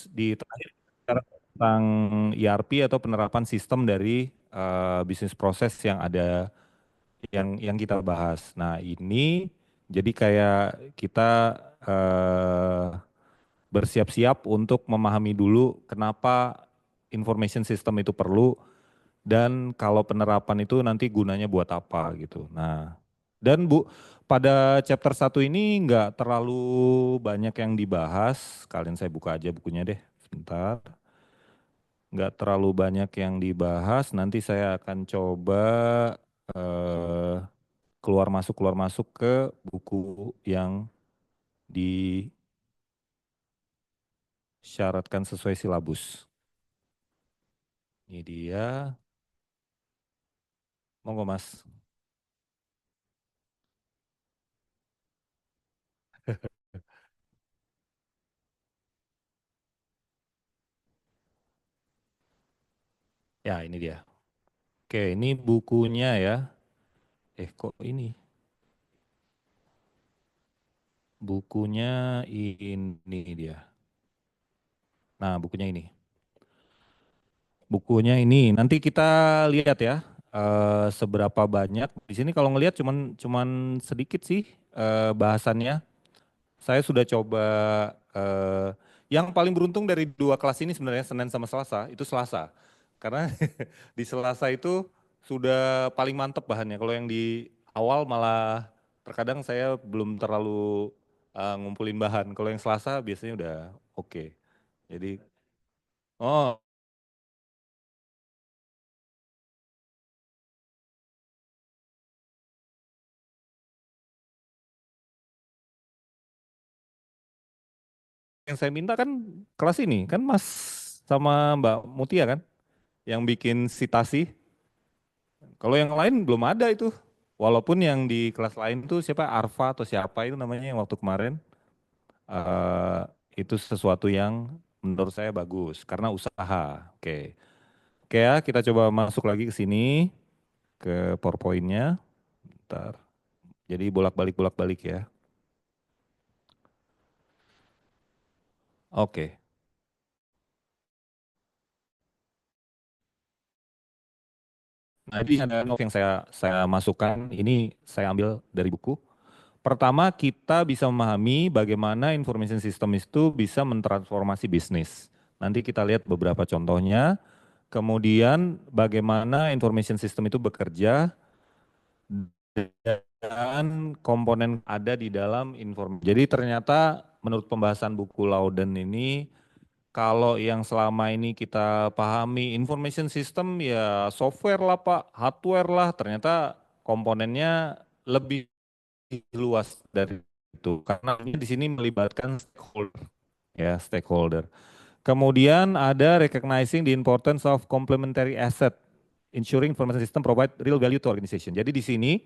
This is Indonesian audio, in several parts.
di terakhir bicara tentang ERP atau penerapan sistem dari bisnis proses yang ada yang kita bahas. Nah, ini jadi kayak kita eh, bersiap-siap untuk memahami dulu kenapa information system itu perlu dan kalau penerapan itu nanti gunanya buat apa gitu. Nah, dan Bu, pada chapter satu ini nggak terlalu banyak yang dibahas. Kalian saya buka aja bukunya deh, sebentar. Nggak terlalu banyak yang dibahas. Nanti saya akan coba eh, keluar masuk ke buku yang disyaratkan sesuai silabus. Ini dia. Monggo Mas. Ya, ini dia. Oke, ini bukunya ya. Kok ini? Bukunya ini dia. Nah, bukunya ini. Bukunya ini. Nanti kita lihat ya seberapa banyak. Di sini kalau ngelihat cuman sedikit sih bahasannya. Saya sudah coba eh, yang paling beruntung dari dua kelas ini sebenarnya Senin sama Selasa itu Selasa. Karena di Selasa itu sudah paling mantep bahannya. Kalau yang di awal malah terkadang saya belum terlalu ngumpulin bahan. Kalau yang Selasa biasanya udah oke. Jadi, oh, yang saya minta kan kelas ini kan Mas sama Mbak Mutia kan yang bikin citasi. Kalau yang lain belum ada itu. Walaupun yang di kelas lain tuh siapa Arfa atau siapa itu namanya yang waktu kemarin eh itu sesuatu yang menurut saya bagus karena usaha. Oke. Oke ya, kita coba masuk lagi ke sini ke PowerPoint-nya. Bentar. Jadi bolak-balik ya. Oke. Nah, ini ada note yang saya masukkan. Ini saya ambil dari buku. Pertama, kita bisa memahami bagaimana information system itu bisa mentransformasi bisnis. Nanti kita lihat beberapa contohnya. Kemudian bagaimana information system itu bekerja dan komponen ada di dalam informasi. Jadi ternyata menurut pembahasan buku Lauden ini kalau yang selama ini kita pahami information system ya software lah Pak, hardware lah, ternyata komponennya lebih luas dari itu karena ini di sini melibatkan stakeholder ya stakeholder. Kemudian ada recognizing the importance of complementary asset, ensuring information system provide real value to organization. Jadi di sini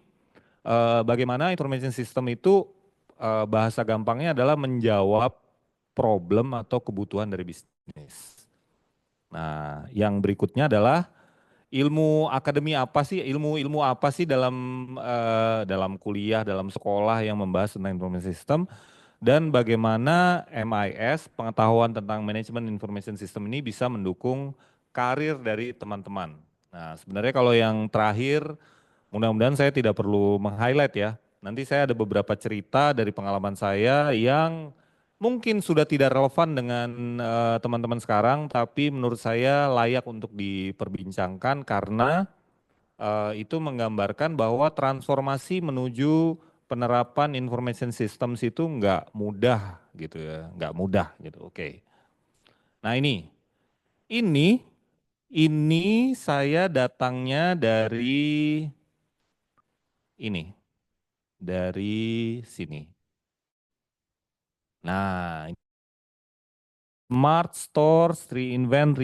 bagaimana information system itu bahasa gampangnya adalah menjawab problem atau kebutuhan dari bisnis. Nah, yang berikutnya adalah ilmu akademi apa sih, ilmu-ilmu apa sih dalam kuliah, dalam sekolah yang membahas tentang information system dan bagaimana MIS, pengetahuan tentang manajemen information system ini bisa mendukung karir dari teman-teman. Nah, sebenarnya kalau yang terakhir mudah-mudahan saya tidak perlu meng-highlight ya. Nanti saya ada beberapa cerita dari pengalaman saya yang mungkin sudah tidak relevan dengan teman-teman sekarang, tapi menurut saya layak untuk diperbincangkan karena itu menggambarkan bahwa transformasi menuju penerapan information systems itu nggak mudah gitu ya, nggak mudah gitu. Oke. Nah ini, ini saya datangnya ini, dari sini. Nah, Smart Stores Reinvent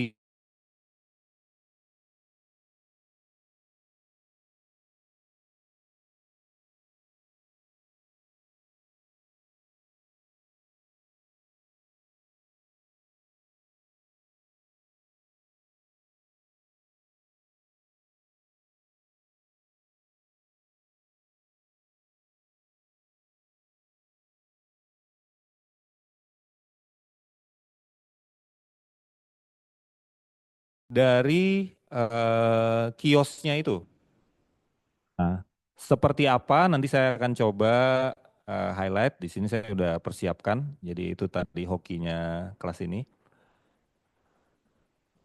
dari kiosnya itu. Nah, seperti apa nanti saya akan coba highlight. Di sini saya sudah persiapkan. Jadi itu tadi hokinya kelas ini.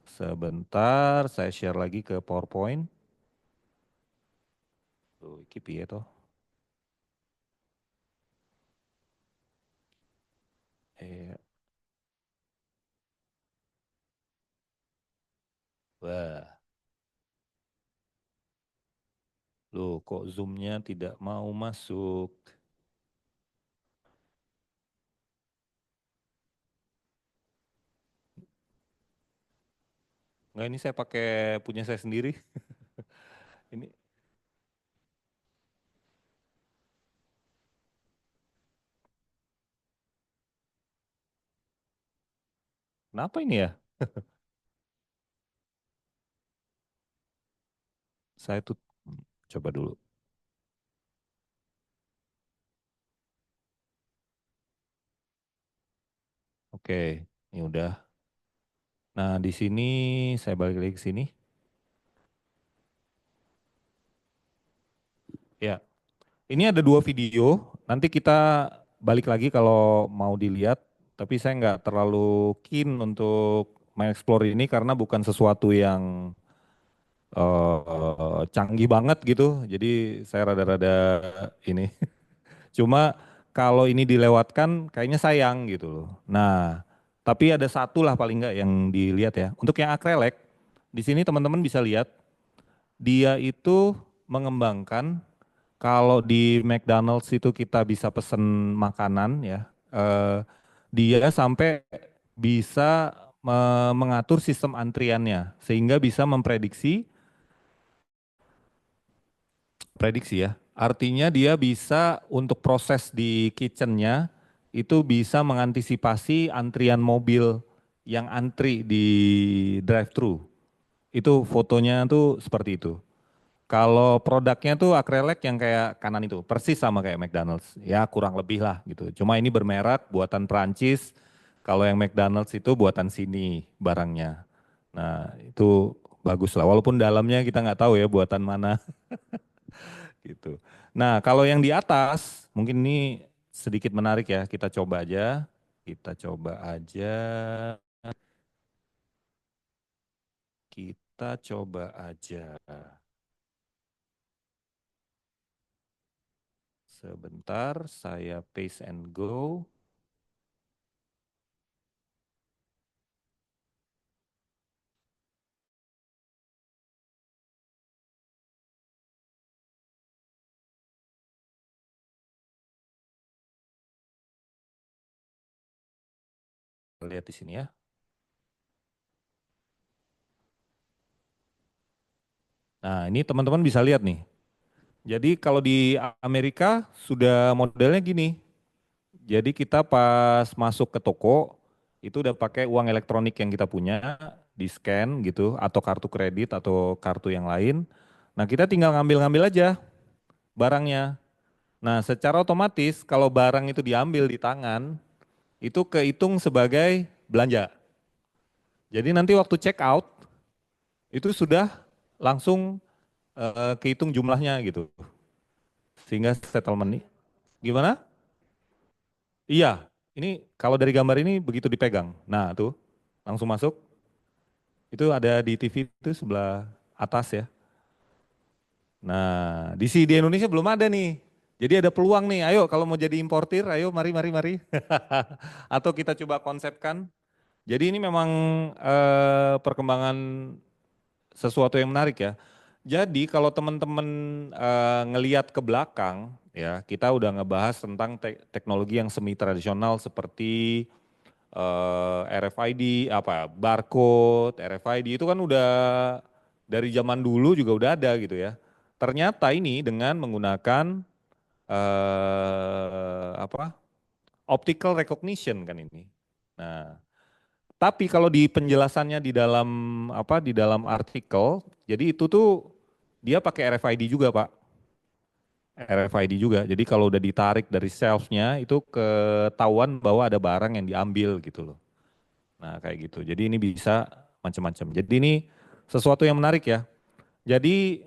Sebentar, saya share lagi ke PowerPoint. Tuh, iki piye toh? Eh, wah, loh kok Zoom-nya tidak mau masuk? Enggak, ini saya pakai punya saya sendiri. Ini kenapa ini ya? Saya tuh coba dulu. Oke, ini udah. Nah, di sini saya balik lagi ke sini. Ya, ini ada dua video. Nanti kita balik lagi kalau mau dilihat. Tapi saya nggak terlalu keen untuk mengeksplor ini karena bukan sesuatu yang canggih banget gitu. Jadi saya rada-rada ini. Cuma kalau ini dilewatkan kayaknya sayang gitu loh. Nah, tapi ada satu lah paling nggak yang dilihat ya. Untuk yang akrelek, di sini teman-teman bisa lihat dia itu mengembangkan kalau di McDonald's itu kita bisa pesen makanan ya, dia sampai bisa mengatur sistem antriannya sehingga bisa prediksi ya. Artinya dia bisa untuk proses di kitchennya itu bisa mengantisipasi antrian mobil yang antri di drive-thru. Itu fotonya tuh seperti itu. Kalau produknya tuh akrelek yang kayak kanan itu, persis sama kayak McDonald's. Ya kurang lebih lah gitu. Cuma ini bermerek buatan Prancis. Kalau yang McDonald's itu buatan sini barangnya. Nah itu bagus lah. Walaupun dalamnya kita nggak tahu ya buatan mana gitu. Nah kalau yang di atas mungkin ini sedikit menarik ya. Kita coba aja. Kita coba aja. Kita coba aja. Sebentar saya paste and go. Lihat di sini ya. Nah, ini teman-teman bisa lihat nih. Jadi kalau di Amerika sudah modelnya gini. Jadi kita pas masuk ke toko itu udah pakai uang elektronik yang kita punya, di scan gitu atau kartu kredit atau kartu yang lain. Nah, kita tinggal ngambil-ngambil aja barangnya. Nah, secara otomatis kalau barang itu diambil di tangan, itu kehitung sebagai belanja. Jadi nanti waktu check out itu sudah langsung kehitung jumlahnya gitu. Sehingga settlement nih. Gimana? Iya, ini kalau dari gambar ini begitu dipegang. Nah, tuh langsung masuk. Itu ada di TV itu sebelah atas ya. Nah, di Indonesia belum ada nih. Jadi ada peluang nih. Ayo kalau mau jadi importir, ayo mari mari mari. Atau kita coba konsepkan. Jadi ini memang perkembangan sesuatu yang menarik ya. Jadi kalau teman-teman ngeliat ke belakang ya, kita udah ngebahas tentang teknologi yang semi tradisional seperti RFID, apa barcode, RFID itu kan udah dari zaman dulu juga udah ada gitu ya. Ternyata ini dengan menggunakan apa optical recognition kan ini. Nah, tapi kalau di penjelasannya di dalam apa di dalam artikel, jadi itu tuh dia pakai RFID juga Pak, RFID juga. Jadi kalau udah ditarik dari shelf-nya itu ketahuan bahwa ada barang yang diambil gitu loh. Nah kayak gitu. Jadi ini bisa. macam-macam. Jadi ini sesuatu yang menarik ya. Jadi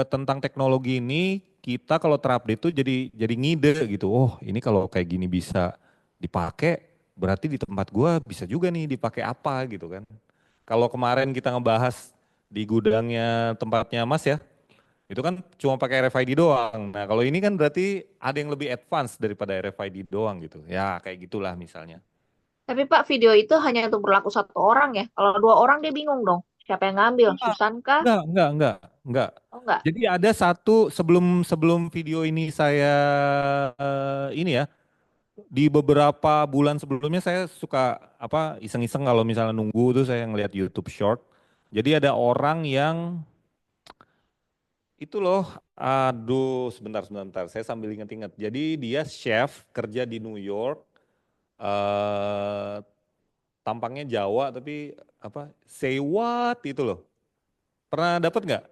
tentang teknologi ini kita kalau terupdate itu jadi ngide gitu. Oh, ini kalau kayak gini bisa dipakai, berarti di tempat gua bisa juga nih dipakai apa gitu kan. Kalau kemarin kita ngebahas di gudangnya tempatnya Mas ya, itu kan cuma pakai RFID doang. Nah, kalau ini kan berarti ada yang lebih advance daripada RFID doang gitu. Ya, kayak gitulah misalnya. Tapi Pak, video itu hanya untuk berlaku satu orang ya. Kalau dua orang dia bingung dong. Siapa yang ngambil? Enggak, Susan kah? enggak. Oh enggak. Jadi ada satu sebelum sebelum video ini saya ini ya, di beberapa bulan sebelumnya saya suka apa iseng-iseng kalau misalnya nunggu tuh saya ngeliat YouTube Short. Jadi ada orang yang itu loh, aduh sebentar, saya sambil ingat-ingat. Jadi dia chef kerja di New York, eh tampangnya Jawa tapi apa, say what itu loh. Pernah dapat nggak?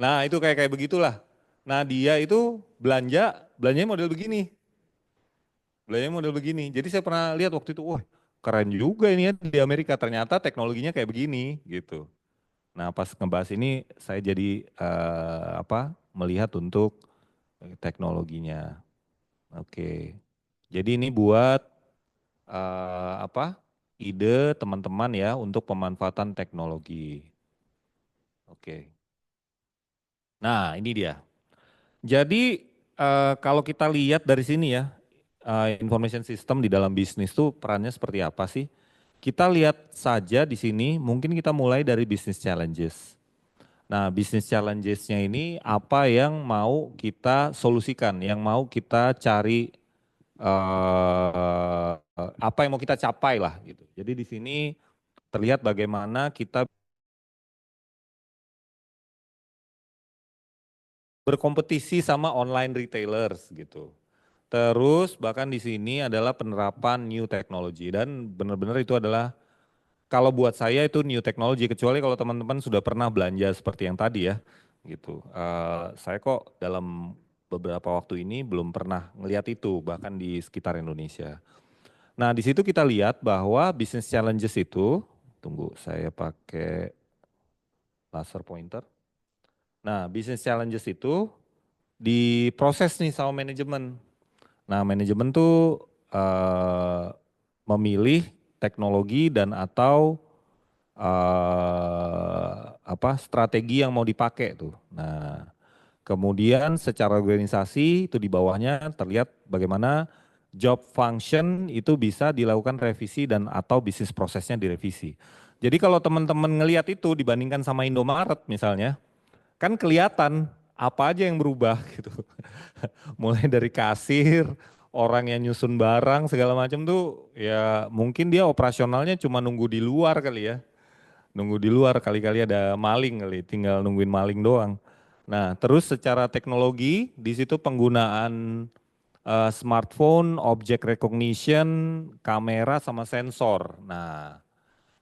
Nah itu kayak kayak begitulah. Nah dia itu belanjanya model begini, belanjanya model begini. Jadi saya pernah lihat waktu itu, wah keren juga ini ya di Amerika. Ternyata teknologinya kayak begini gitu. Nah pas ngebahas ini saya jadi apa melihat untuk teknologinya. Oke. Jadi ini buat apa ide teman-teman ya untuk pemanfaatan teknologi. Oke. Nah ini dia. Jadi kalau kita lihat dari sini ya, information system di dalam bisnis tuh perannya seperti apa sih? Kita lihat saja di sini, mungkin kita mulai dari business challenges. Nah, business challenges-nya ini apa yang mau kita solusikan, yang mau kita cari, apa yang mau kita capai lah gitu. Jadi di sini terlihat bagaimana kita berkompetisi sama online retailers gitu. Terus bahkan di sini adalah penerapan new technology dan benar-benar itu adalah kalau buat saya itu new technology kecuali kalau teman-teman sudah pernah belanja seperti yang tadi ya gitu. Saya kok dalam beberapa waktu ini belum pernah ngelihat itu bahkan di sekitar Indonesia. Nah di situ kita lihat bahwa business challenges itu, tunggu saya pakai laser pointer. Nah business challenges itu diproses nih sama manajemen. Nah, manajemen tuh memilih teknologi dan atau apa strategi yang mau dipakai tuh. Nah, kemudian secara organisasi itu di bawahnya terlihat bagaimana job function itu bisa dilakukan revisi dan atau bisnis prosesnya direvisi. Jadi kalau teman-teman ngelihat itu dibandingkan sama Indomaret misalnya, kan kelihatan apa aja yang berubah gitu. Mulai dari kasir, orang yang nyusun barang segala macam tuh ya mungkin dia operasionalnya cuma nunggu di luar kali ya. Nunggu di luar kali-kali ada maling kali, tinggal nungguin maling doang. Nah, terus secara teknologi di situ penggunaan smartphone, object recognition, kamera sama sensor. Nah,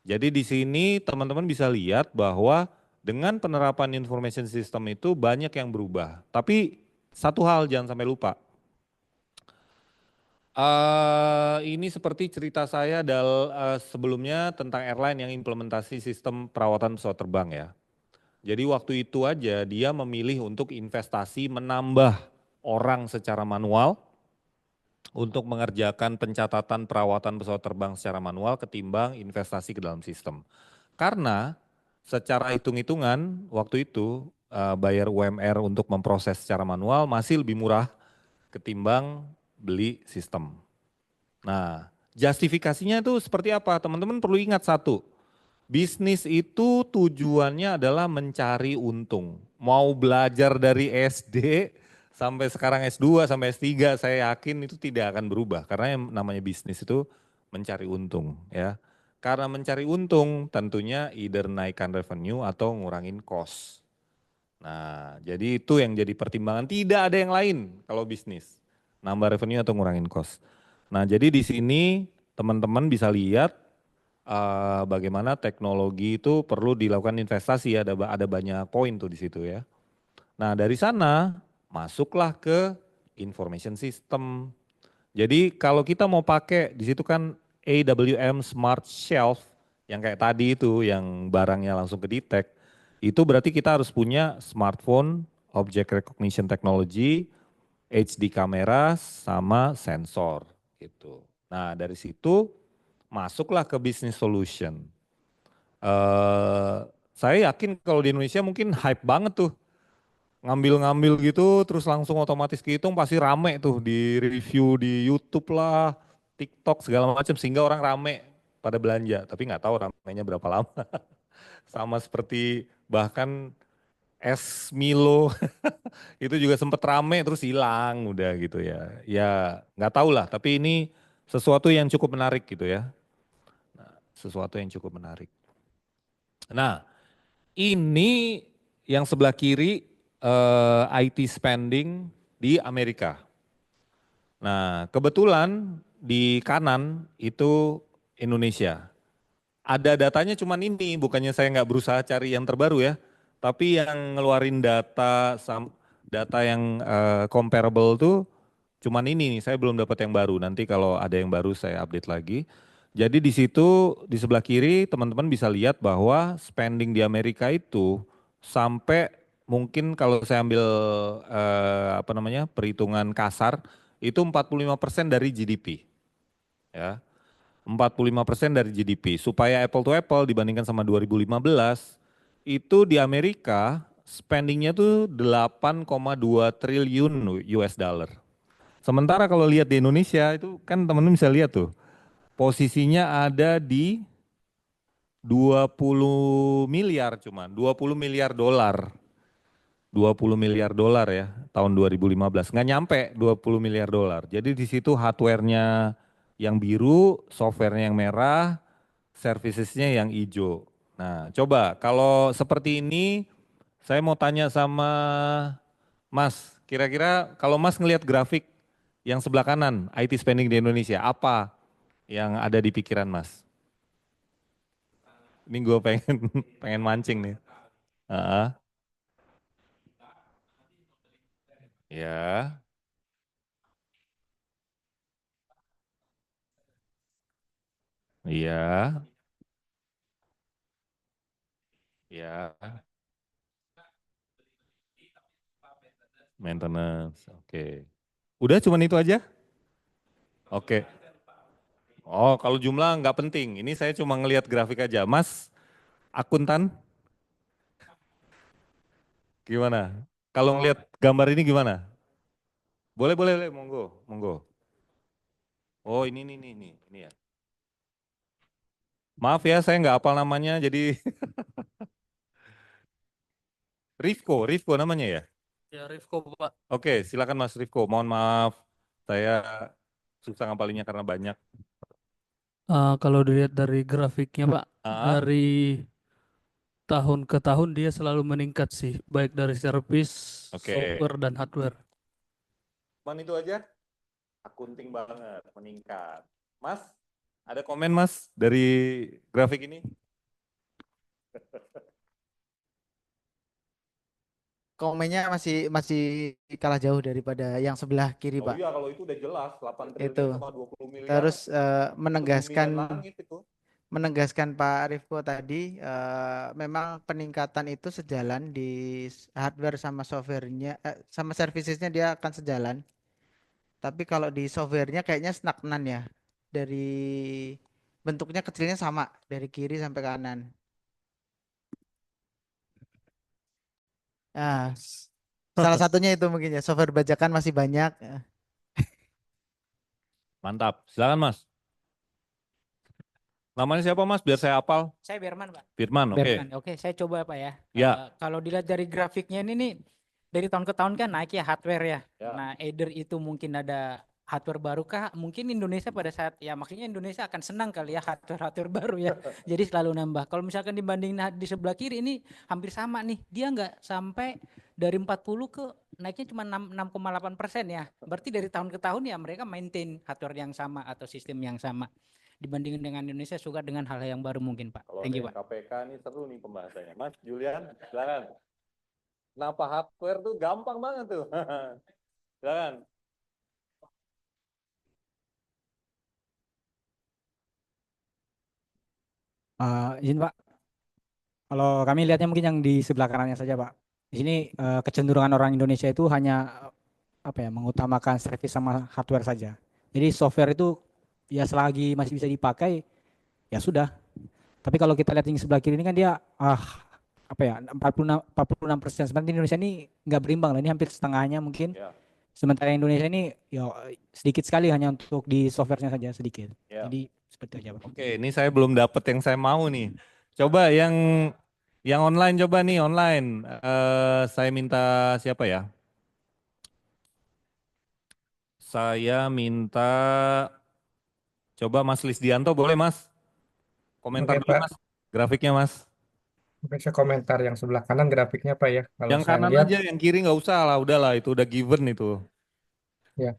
jadi di sini teman-teman bisa lihat bahwa dengan penerapan information system itu banyak yang berubah. Tapi satu hal jangan sampai lupa. Ini seperti cerita saya sebelumnya tentang airline yang implementasi sistem perawatan pesawat terbang ya. Jadi waktu itu aja dia memilih untuk investasi menambah orang secara manual untuk mengerjakan pencatatan perawatan pesawat terbang secara manual ketimbang investasi ke dalam sistem. Karena secara hitung-hitungan waktu itu bayar UMR untuk memproses secara manual masih lebih murah ketimbang beli sistem. Nah, justifikasinya itu seperti apa? Teman-teman perlu ingat satu, bisnis itu tujuannya adalah mencari untung. Mau belajar dari SD sampai sekarang S2 sampai S3, saya yakin itu tidak akan berubah karena yang namanya bisnis itu mencari untung ya. Karena mencari untung tentunya either naikkan revenue atau ngurangin cost. Nah, jadi itu yang jadi pertimbangan, tidak ada yang lain kalau bisnis. Nambah revenue atau ngurangin cost. Nah, jadi di sini teman-teman bisa lihat bagaimana teknologi itu perlu dilakukan investasi ya, ada banyak poin tuh di situ ya. Nah, dari sana masuklah ke information system. Jadi kalau kita mau pakai di situ kan AWM Smart Shelf yang kayak tadi itu, yang barangnya langsung kedetek, itu berarti kita harus punya smartphone, object recognition technology, HD kamera, sama sensor gitu. Nah dari situ masuklah ke business solution. eh saya yakin kalau di Indonesia mungkin hype banget tuh ngambil-ngambil gitu terus langsung otomatis kehitung pasti rame tuh di review di YouTube lah, TikTok segala macam sehingga orang rame pada belanja. Tapi nggak tahu ramenya berapa lama. Sama seperti bahkan es Milo itu juga sempat rame terus hilang udah gitu ya. Ya nggak tahu lah. Tapi ini sesuatu yang cukup menarik gitu ya. Sesuatu yang cukup menarik. Nah ini yang sebelah kiri IT spending di Amerika. Nah, kebetulan di kanan itu Indonesia. Ada datanya cuman ini, bukannya saya nggak berusaha cari yang terbaru ya, tapi yang ngeluarin data yang comparable tuh cuman ini nih, saya belum dapat yang baru. Nanti kalau ada yang baru saya update lagi. Jadi di situ di sebelah kiri teman-teman bisa lihat bahwa spending di Amerika itu sampai mungkin kalau saya ambil apa namanya perhitungan kasar itu 45% dari GDP ya. 45% dari GDP. Supaya apple to apple dibandingkan sama 2015 itu di Amerika spendingnya tuh 8,2 triliun US dollar. Sementara kalau lihat di Indonesia itu kan teman-teman bisa lihat tuh posisinya ada di 20 miliar cuman, 20 miliar dolar. 20 miliar dolar ya tahun 2015. Nggak nyampe 20 miliar dolar. Jadi di situ hardware-nya yang biru, software-nya yang merah, servicesnya yang hijau. Nah, coba kalau seperti ini saya mau tanya sama Mas, kira-kira kalau Mas ngelihat grafik yang sebelah kanan, IT spending di Indonesia, apa yang ada di pikiran Mas? Ini gue pengen pengen mancing nih. Heeh. Ya, iya, ya, maintenance. Oke. Udah cuman itu aja? Oke. Oh, kalau jumlah nggak penting. Ini saya cuma ngelihat grafik aja. Mas, akuntan, gimana? Kalau ngelihat gambar ini gimana? Boleh, boleh, boleh, monggo, monggo. Oh, ini ya. Maaf ya, saya nggak hafal namanya, jadi Rifko namanya ya. Ya, Rifko, Pak. Oke, silakan Mas Rifko. Mohon maaf, saya susah ngapalinnya karena banyak. Kalau dilihat dari grafiknya, Pak, Ah, dari tahun ke tahun dia selalu meningkat sih, baik dari service, oke. software, dan hardware. Cuman itu aja. Akunting banget, meningkat. Mas, ada komen Mas dari grafik ini? Komennya masih masih kalah jauh daripada yang sebelah kiri, Oh Pak. iya, kalau itu udah jelas, 8 Itu. triliun sama 20 miliar, Terus itu bumi dan menegaskan langit itu. Pak Rifko tadi memang peningkatan itu sejalan di hardware sama softwarenya sama servicesnya dia akan sejalan. Tapi kalau di softwarenya kayaknya stagnan ya. Dari bentuknya kecilnya sama dari kiri sampai kanan. Nah, salah satunya itu mungkin ya software bajakan masih banyak. Mantap, silakan Mas. Namanya siapa Mas, biar saya hafal? Saya Berman, Pak. Firman, oke. Berman. Oke, saya coba Pak ya. Ya, Kalau dilihat dari grafiknya ini nih dari tahun ke tahun kan naik ya hardware ya. ya. Nah, either itu mungkin ada hardware baru kah? Mungkin Indonesia pada saat ya makanya Indonesia akan senang kali ya hardware baru ya. Jadi selalu nambah. Kalau misalkan dibandingin di sebelah kiri ini hampir sama nih. Dia nggak sampai dari 40 ke naiknya cuma 6,8% ya. Berarti dari tahun ke tahun ya mereka maintain hardware yang sama atau sistem yang sama. Dibandingin dengan Indonesia suka dengan hal yang baru mungkin Pak. Kalau Thank ada you yang Pak. KPK ini seru nih pembahasannya. Mas Julian, silakan. Kenapa hardware tuh gampang banget tuh. Silakan. Izin Pak, kalau kami lihatnya mungkin yang di sebelah kanannya saja Pak. Di sini kecenderungan orang Indonesia itu hanya apa ya, mengutamakan servis sama hardware saja. Jadi software itu ya selagi masih bisa dipakai ya sudah. Tapi kalau kita lihat yang sebelah kiri ini kan dia apa ya, 46%. Sebenarnya Indonesia ini nggak berimbang lah, ini hampir setengahnya mungkin. Ya, Sementara Indonesia ini ya sedikit sekali, hanya untuk di softwarenya saja sedikit. ya. Jadi seperti aja Pak. Oke, ini saya belum dapat yang saya mau nih. Coba yang online, coba nih online. Saya minta siapa ya? Saya minta coba Mas Lisdianto, boleh Mas? Komentar Oke dulu Pak, Mas, grafiknya Mas. mungkin saya komentar yang sebelah kanan grafiknya Pak ya. Kalau Yang saya kanan lihat, aja, yang kiri nggak usah lah, udahlah itu udah given itu. ya,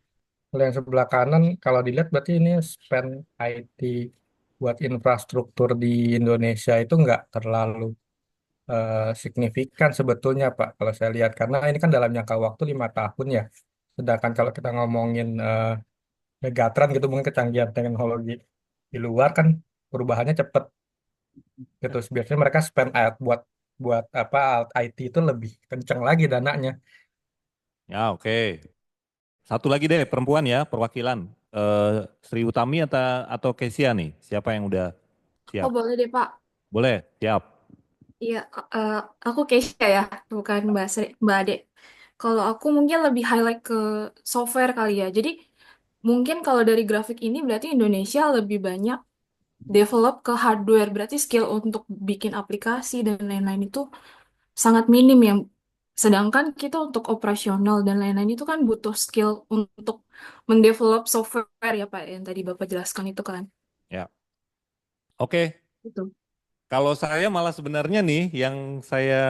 kalau yang sebelah kanan, kalau dilihat berarti ini spend IT buat infrastruktur di Indonesia itu nggak terlalu signifikan sebetulnya Pak. Kalau saya lihat, karena ini kan dalam jangka waktu 5 tahun ya. Sedangkan kalau kita ngomongin megatron gitu, mungkin kecanggihan teknologi di luar kan perubahannya cepat gitu. Biasanya mereka spend buat buat apa IT itu lebih kenceng lagi dananya. Ya oke. Satu lagi deh perempuan ya perwakilan. Sri Utami atau Kesia nih? Siapa yang udah siap? Oh boleh deh Pak. Boleh, siap. Iya, eh, aku Keisha ya, bukan Mbak Ade. Kalau aku mungkin lebih highlight ke software kali ya. Jadi mungkin kalau dari grafik ini berarti Indonesia lebih banyak develop ke hardware. Berarti skill untuk bikin aplikasi dan lain-lain itu sangat minim ya. Sedangkan kita untuk operasional dan lain-lain itu kan butuh skill untuk mendevelop software ya Pak, yang tadi Bapak jelaskan itu kan. Ya. Oke. Gitu. Kalau saya malah sebenarnya nih yang saya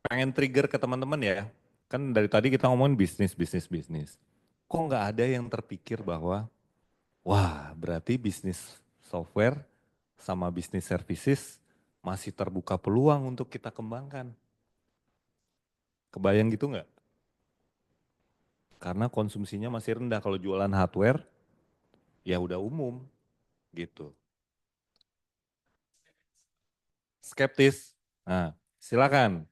pengen trigger ke teman-teman ya. Kan dari tadi kita ngomongin bisnis, bisnis, bisnis. Kok nggak ada yang terpikir bahwa, wah berarti bisnis software sama bisnis services masih terbuka peluang untuk kita kembangkan. Kebayang gitu nggak? Karena konsumsinya masih rendah. Kalau jualan hardware, ya udah umum gitu. Skeptis? Nah, silakan.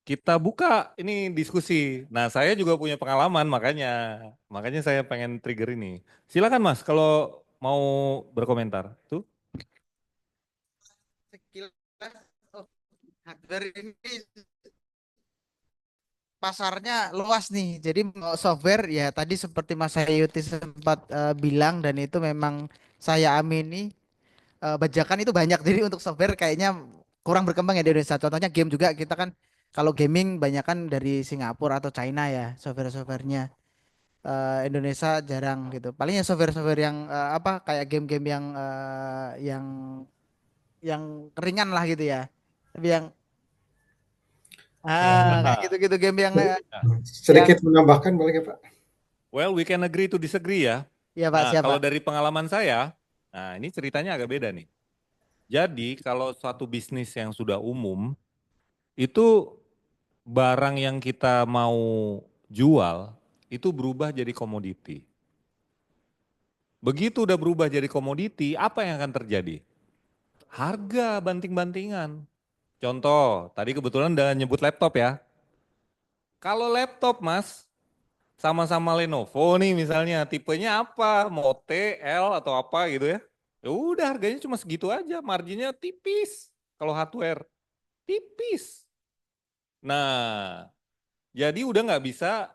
Kita buka ini diskusi. Nah, saya juga punya pengalaman makanya saya pengen trigger ini. Silakan Mas kalau mau berkomentar. Tuh. Sekilas hardware ini pasarnya luas nih. Jadi mau software ya tadi seperti Mas Hayuti sempat bilang dan itu memang saya amini, bajakan itu banyak. Jadi untuk software kayaknya kurang berkembang ya di Indonesia. Contohnya game juga, kita kan kalau gaming banyak kan dari Singapura atau China ya software-softwarenya. Indonesia jarang gitu. Palingnya software-software yang apa kayak game-game yang ringan lah gitu ya. Tapi yang kayak gitu-gitu game yang Sedikit menambahkan boleh ya Pak? Well, we can agree to disagree ya. ya Pak, Nah, siapa? kalau dari pengalaman saya, nah ini ceritanya agak beda nih. Jadi kalau suatu bisnis yang sudah umum, itu barang yang kita mau jual, itu berubah jadi komoditi. Begitu udah berubah jadi komoditi, apa yang akan terjadi? Harga banting-bantingan. Contoh, tadi kebetulan udah nyebut laptop ya. Kalau laptop Mas, sama-sama Lenovo nih misalnya, tipenya apa? Mau T, L atau apa gitu ya. Ya udah harganya cuma segitu aja, marginnya tipis. Kalau hardware, tipis. Nah, jadi udah nggak bisa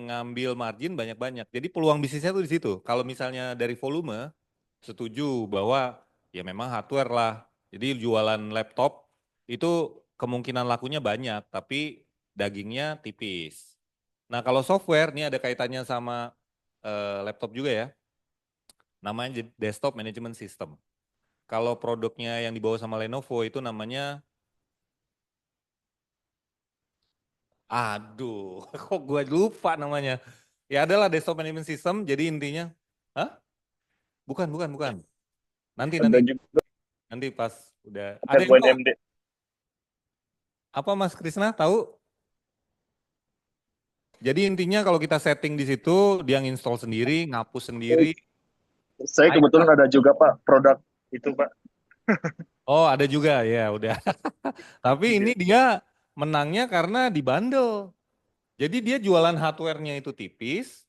ngambil margin banyak-banyak. Jadi peluang bisnisnya tuh di situ. Kalau misalnya dari volume, setuju bahwa ya memang hardware lah. Jadi jualan laptop itu kemungkinan lakunya banyak, tapi dagingnya tipis. Nah kalau software, ini ada kaitannya sama laptop juga ya. Namanya desktop management system. Kalau produknya yang dibawa sama Lenovo itu namanya, aduh, kok gue lupa namanya. Ya adalah desktop management system, jadi intinya, hah? Bukan. Nanti pas udah, ada yang tahu? Apa Mas Krisna tahu? Jadi intinya kalau kita setting di situ, dia nginstall sendiri, ngapus sendiri. Saya kebetulan ada juga Pak produk itu Pak. Oh, ada juga ya, udah. Tapi ini Iya. dia menangnya karena dibundle. Jadi dia jualan hardware-nya itu tipis,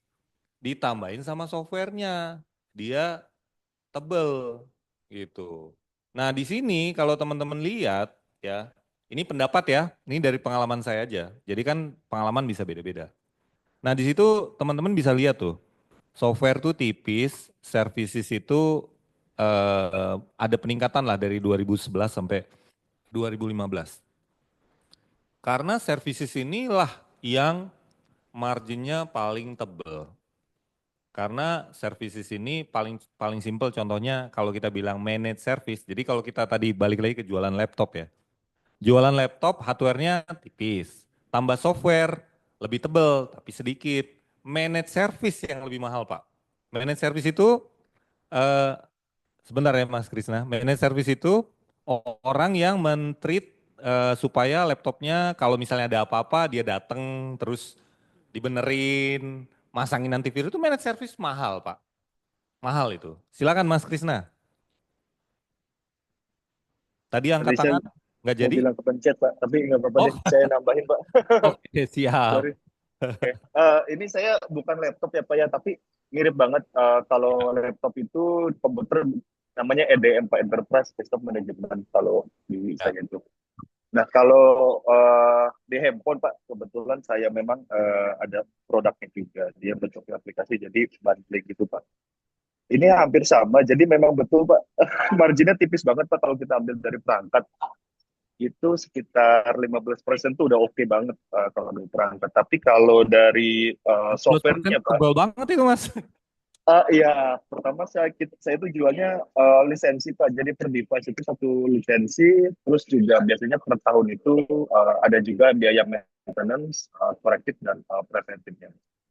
ditambahin sama software-nya. Dia tebel gitu. Nah, di sini kalau teman-teman lihat ya, ini pendapat ya, ini dari pengalaman saya aja. Jadi kan pengalaman bisa beda-beda. Nah, di situ teman-teman bisa lihat tuh, software tuh tipis, services itu ada peningkatan lah dari 2011 sampai 2015. Karena services inilah yang marginnya paling tebel. Karena services ini paling paling simpel contohnya kalau kita bilang managed service. Jadi kalau kita tadi balik lagi ke jualan laptop ya. Jualan laptop hardware-nya tipis. Tambah software lebih tebel tapi sedikit. Managed service yang lebih mahal Pak. Managed service itu eh, sebentar ya Mas Krisna. Managed service itu orang yang men-treat supaya laptopnya kalau misalnya ada apa-apa dia datang terus dibenerin, masangin antivirus itu managed service mahal Pak. Mahal itu. Silakan Mas Krisna. Tadi Tadi angkat saya tangan nggak mau jadi? bilang kepencet Pak, tapi nggak apa-apa Oh, deh, saya nambahin Pak. oke siap. Sorry. Oke. Ini saya bukan laptop ya Pak ya, tapi mirip banget kalau laptop itu komputer namanya EDM Pak, Enterprise Desktop Management kalau di Ya. saya itu. Nah kalau di handphone Pak, kebetulan saya memang ada produknya juga, dia bentuknya aplikasi jadi bundling gitu Pak. Ini hampir sama, jadi memang betul Pak, marginnya tipis banget Pak kalau kita ambil dari perangkat itu sekitar 15% tuh udah oke banget kalau dari perangkat. Tapi kalau dari 15% softwarenya Pak, tebal banget itu Mas. iya pertama saya itu jualnya lisensi Pak. Jadi per device itu satu lisensi, terus juga biasanya per tahun itu ada juga biaya maintenance, korektif dan preventifnya.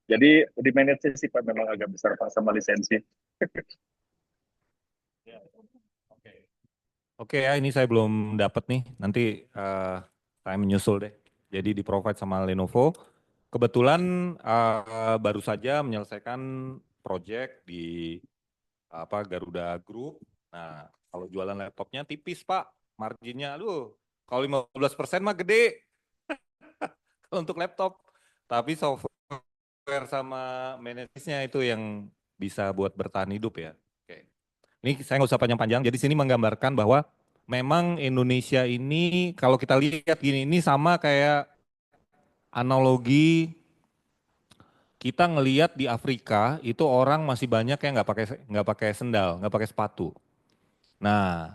Jadi di manage sih Pak memang agak besar Pak sama lisensi. Oke. Oke ya, ini saya belum dapat nih. Nanti saya menyusul deh. Jadi di provide sama Lenovo. Kebetulan baru saja menyelesaikan project di Garuda Group. Nah, kalau jualan laptopnya tipis Pak, marginnya. Aduh, kalau 15% mah gede kalau untuk laptop. Tapi software sama managenya itu yang bisa buat bertahan hidup ya. Oke. Ini saya nggak usah panjang-panjang. Jadi sini menggambarkan bahwa memang Indonesia ini kalau kita lihat gini, ini sama kayak analogi kita ngelihat di Afrika itu orang masih banyak yang nggak pakai sendal, nggak pakai sepatu. Nah,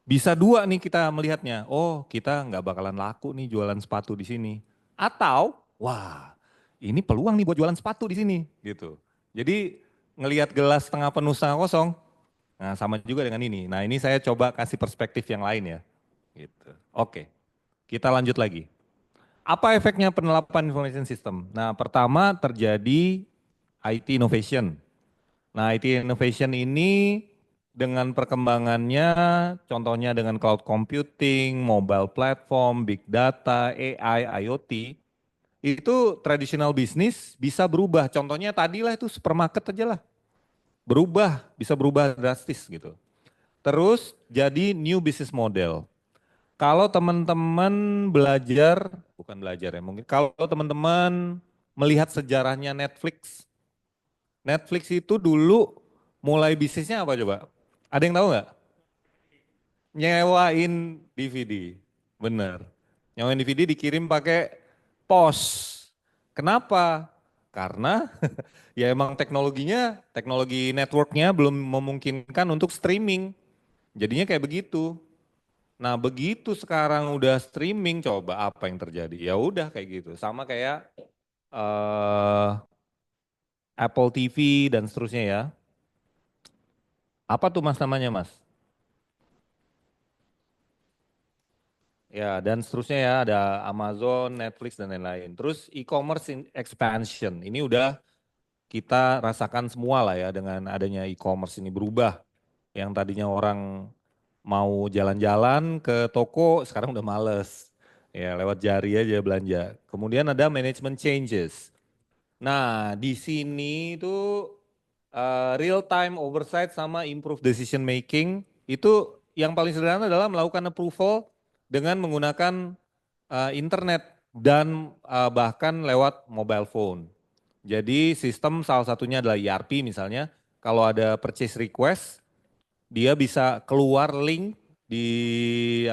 bisa dua nih kita melihatnya. Oh, kita nggak bakalan laku nih jualan sepatu di sini. Atau, wah, ini peluang nih buat jualan sepatu di sini, gitu. Jadi ngelihat gelas setengah penuh setengah kosong. Nah, sama juga dengan ini. Nah, ini saya coba kasih perspektif yang lain ya. Gitu. Oke, kita lanjut lagi. Apa efeknya penerapan information system? Nah, pertama terjadi IT innovation. Nah, IT innovation ini dengan perkembangannya, contohnya dengan cloud computing, mobile platform, big data, AI, IoT, itu traditional business bisa berubah. Contohnya tadilah itu supermarket aja lah, berubah, bisa berubah drastis gitu. Terus jadi new business model. Kalau teman-teman belajar, bukan belajar ya mungkin, kalau teman-teman melihat sejarahnya Netflix, Netflix itu dulu mulai bisnisnya apa coba? Ada yang tahu nggak? Nyewain DVD, bener. Nyewain DVD dikirim pakai pos. Kenapa? Karena ya emang teknologi networknya belum memungkinkan untuk streaming. Jadinya kayak begitu. Nah, begitu sekarang udah streaming, coba apa yang terjadi? Ya udah kayak gitu. Sama kayak eh, Apple TV dan seterusnya ya. Apa tuh Mas namanya Mas? Ya, dan seterusnya ya ada Amazon, Netflix dan lain-lain. Terus e-commerce expansion. Ini udah kita rasakan semua lah ya dengan adanya e-commerce ini berubah. Yang tadinya orang mau jalan-jalan ke toko, sekarang udah males. Ya, lewat jari aja belanja. Kemudian ada management changes. Nah, di sini itu real time oversight sama improve decision making itu yang paling sederhana adalah melakukan approval dengan menggunakan internet dan bahkan lewat mobile phone. Jadi sistem salah satunya adalah ERP misalnya, kalau ada purchase request, dia bisa keluar link di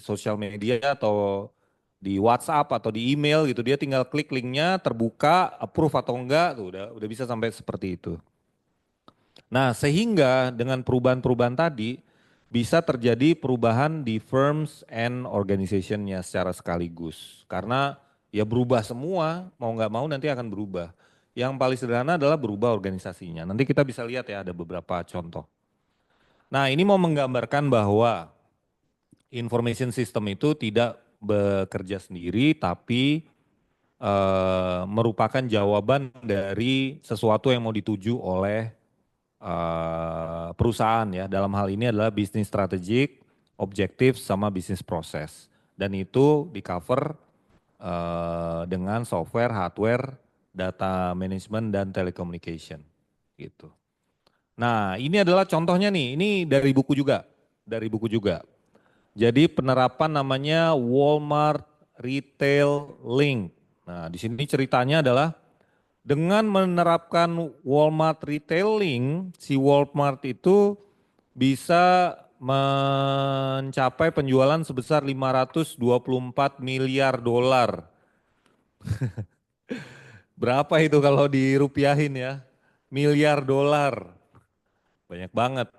sosial media atau di WhatsApp atau di email gitu, dia tinggal klik linknya, terbuka, approve atau enggak, tuh udah bisa sampai seperti itu. Nah, sehingga dengan perubahan-perubahan tadi bisa terjadi perubahan di firms and organization-nya secara sekaligus. Karena ya berubah semua, mau nggak mau nanti akan berubah. Yang paling sederhana adalah berubah organisasinya. Nanti kita bisa lihat ya ada beberapa contoh. Nah, ini mau menggambarkan bahwa information system itu tidak bekerja sendiri tapi merupakan jawaban dari sesuatu yang mau dituju oleh perusahaan ya. Dalam hal ini adalah bisnis strategik, objektif sama bisnis proses. Dan itu di cover dengan software, hardware, data management dan telecommunication gitu. Nah, ini adalah contohnya nih. Ini dari buku juga, Jadi penerapan namanya Walmart Retail Link. Nah, di sini ceritanya adalah dengan menerapkan Walmart Retailing, si Walmart itu bisa mencapai penjualan sebesar 524 miliar dolar. Berapa itu kalau dirupiahin ya? Miliar dolar. Banyak banget.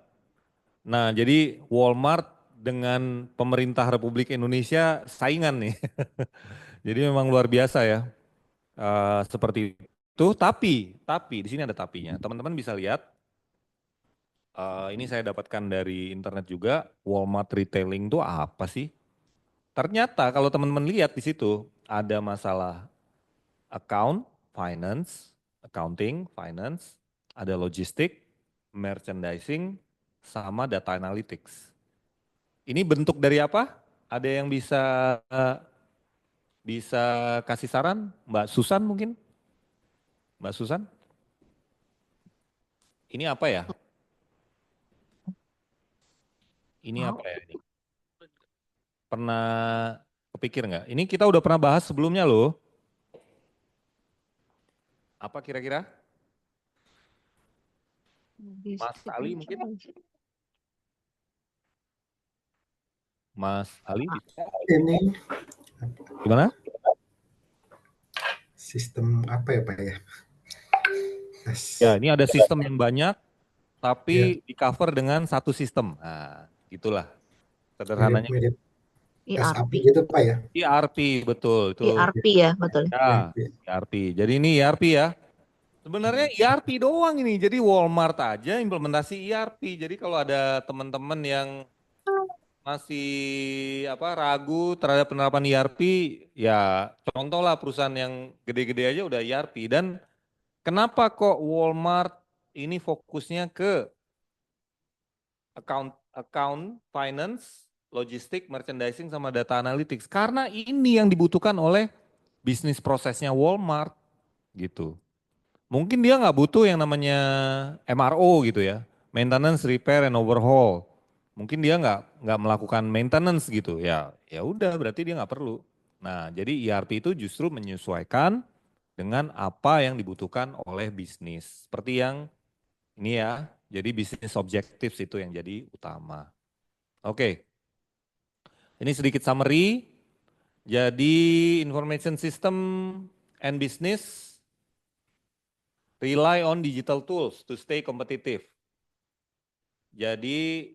Nah, jadi Walmart dengan pemerintah Republik Indonesia saingan nih. Jadi memang luar biasa ya. Seperti itu, tapi di sini ada tapinya. Teman-teman bisa lihat, ini saya dapatkan dari internet juga, Walmart Retailing itu apa sih? Ternyata kalau teman-teman lihat di situ ada masalah accounting, finance, ada logistik, merchandising, sama data analytics. Ini bentuk dari apa? Ada yang bisa kasih saran? Mbak Susan mungkin? Mbak Susan? Ini apa ya? Ini apa ya ini? Pernah kepikir nggak? Ini kita udah pernah bahas sebelumnya loh. Apa kira-kira? Mas Ali mungkin? Mas Ali bisa? Ini Gimana? sistem apa ya Pak ya? Ya, ini ada sistem yang banyak, tapi di cover dengan satu sistem. Nah, itulah sederhananya. Mirip SAP ERP. gitu Pak ya? ERP, betul. Itu ERP ya, betul. ya, ERP. Jadi ini ERP ya. Sebenarnya ERP doang ini. Jadi Walmart aja implementasi ERP. Jadi kalau ada teman-teman yang masih ragu terhadap penerapan ERP, ya contohlah perusahaan yang gede-gede aja udah ERP. Dan kenapa kok Walmart ini fokusnya ke account, finance, logistik, merchandising, sama data analytics? Karena ini yang dibutuhkan oleh bisnis prosesnya Walmart gitu. Mungkin dia nggak butuh yang namanya MRO gitu ya, maintenance, repair, and overhaul. Mungkin dia nggak melakukan maintenance gitu ya. Ya udah berarti dia nggak perlu. Nah jadi ERP itu justru menyesuaikan dengan apa yang dibutuhkan oleh bisnis. Seperti yang ini ya, jadi bisnis objectives itu yang jadi utama. Oke, ini sedikit summary. Jadi information system and business rely on digital tools to stay competitive. Jadi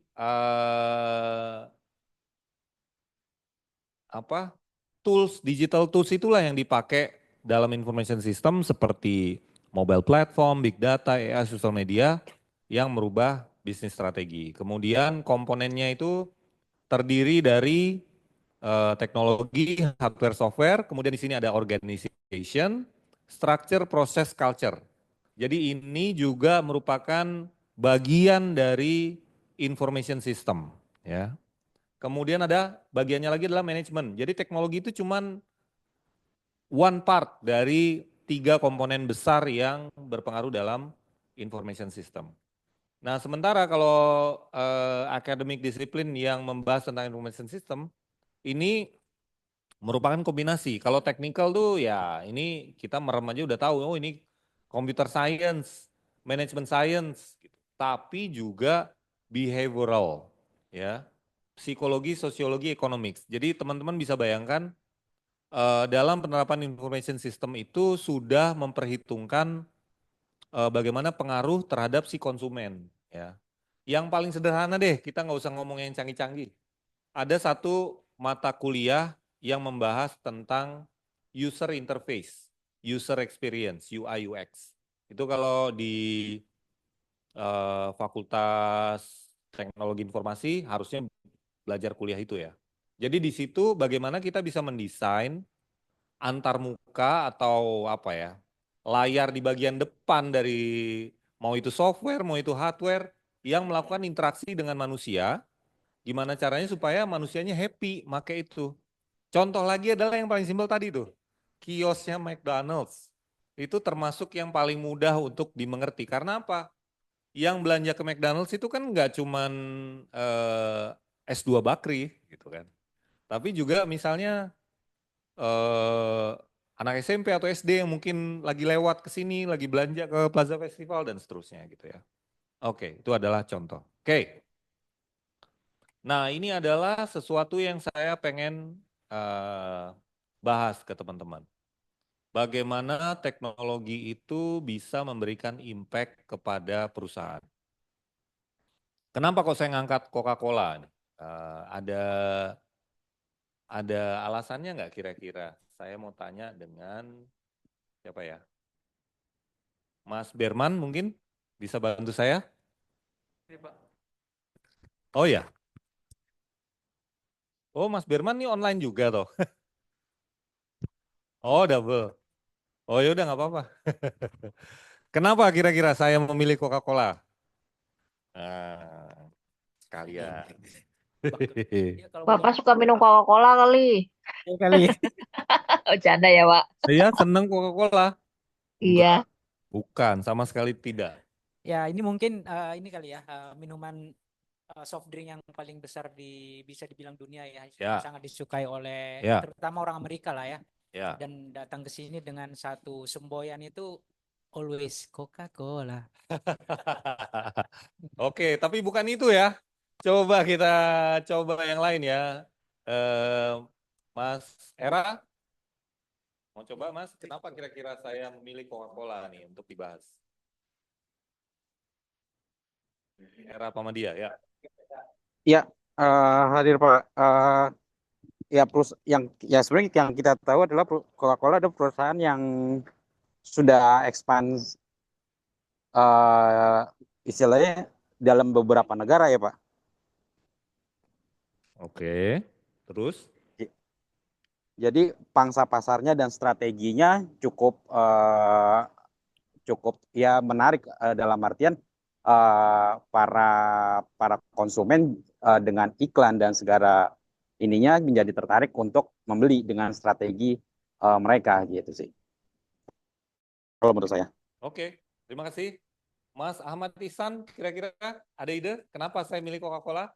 digital tools itulah yang dipakai dalam information system seperti mobile platform, big data, AI, social media yang merubah bisnis strategi. Kemudian komponennya itu terdiri dari teknologi, hardware, software. Kemudian di sini ada organization, structure, process, culture. Jadi ini juga merupakan bagian dari information system, ya. Kemudian ada bagiannya lagi adalah manajemen. Jadi teknologi itu cuman one part dari 3 komponen besar yang berpengaruh dalam information system. Nah, sementara kalau academic disiplin yang membahas tentang information system, ini merupakan kombinasi. Kalau technical tuh ya ini kita merem aja udah tahu, oh ini computer science, management science, gitu. Tapi juga behavioral, ya, psikologi, sosiologi, economics. Jadi teman-teman bisa bayangkan dalam penerapan information system itu sudah memperhitungkan bagaimana pengaruh terhadap si konsumen, ya. Yang paling sederhana deh, kita nggak usah ngomong yang canggih-canggih. Ada satu mata kuliah yang membahas tentang user interface, user experience, UI UX. Itu kalau di Fakultas Teknologi Informasi harusnya belajar kuliah itu ya. Jadi di situ bagaimana kita bisa mendesain antar muka atau apa ya, layar di bagian depan dari mau itu software, mau itu hardware yang melakukan interaksi dengan manusia, gimana caranya supaya manusianya happy make itu. Contoh lagi adalah yang paling simpel tadi tuh, kiosnya McDonald's. Itu termasuk yang paling mudah untuk dimengerti. Karena apa? Yang belanja ke McDonald's itu kan nggak cuman S2 Bakri gitu kan. Tapi juga misalnya anak SMP atau SD yang mungkin lagi lewat ke sini, lagi belanja ke Plaza Festival dan seterusnya gitu ya. Oke, itu adalah contoh. Oke. Nah, ini adalah sesuatu yang saya pengen bahas ke teman-teman. Bagaimana teknologi itu bisa memberikan impact kepada perusahaan. Kenapa kok saya ngangkat Coca-Cola? Ada alasannya nggak kira-kira? Saya mau tanya dengan siapa ya? Mas Berman mungkin bisa bantu saya? Oh ya. Oh, Mas Berman nih online juga toh. Oh, double. Oh ya udah nggak apa-apa. Kenapa kira-kira saya memilih Coca-Cola? Nah, sekalian. Ya, kalau boleh Bapak suka minum Coca-Cola kali. ya kali. Bercanda ya, Pak. Saya senang Coca-Cola. Iya. Enggak, bukan, sama sekali tidak. Ya, ini mungkin ini kali ya minuman soft drink yang paling besar bisa dibilang dunia ya, Ya. sangat disukai oleh Ya. terutama orang Amerika lah ya. Ya. Dan datang ke sini dengan satu semboyan itu always Coca-Cola. Oke, tapi bukan itu ya. Coba kita coba yang lain ya. Mas Era, mau coba Mas? Kenapa kira-kira saya memilih Coca-Cola nih untuk dibahas? Era Pamadia ya. Ya, hadir Pak. Ya, sebenarnya yang kita tahu adalah Coca-Cola adalah perusahaan yang sudah expand istilahnya dalam beberapa negara ya Pak. Oke, terus? Jadi pangsa pasarnya dan strateginya cukup ya menarik dalam artian para konsumen dengan iklan dan segala ininya menjadi tertarik untuk membeli dengan strategi mereka gitu sih. Kalau menurut saya. Oke, terima kasih. Mas Ahmad Ihsan, kira-kira ada ide kenapa saya milih Coca-Cola?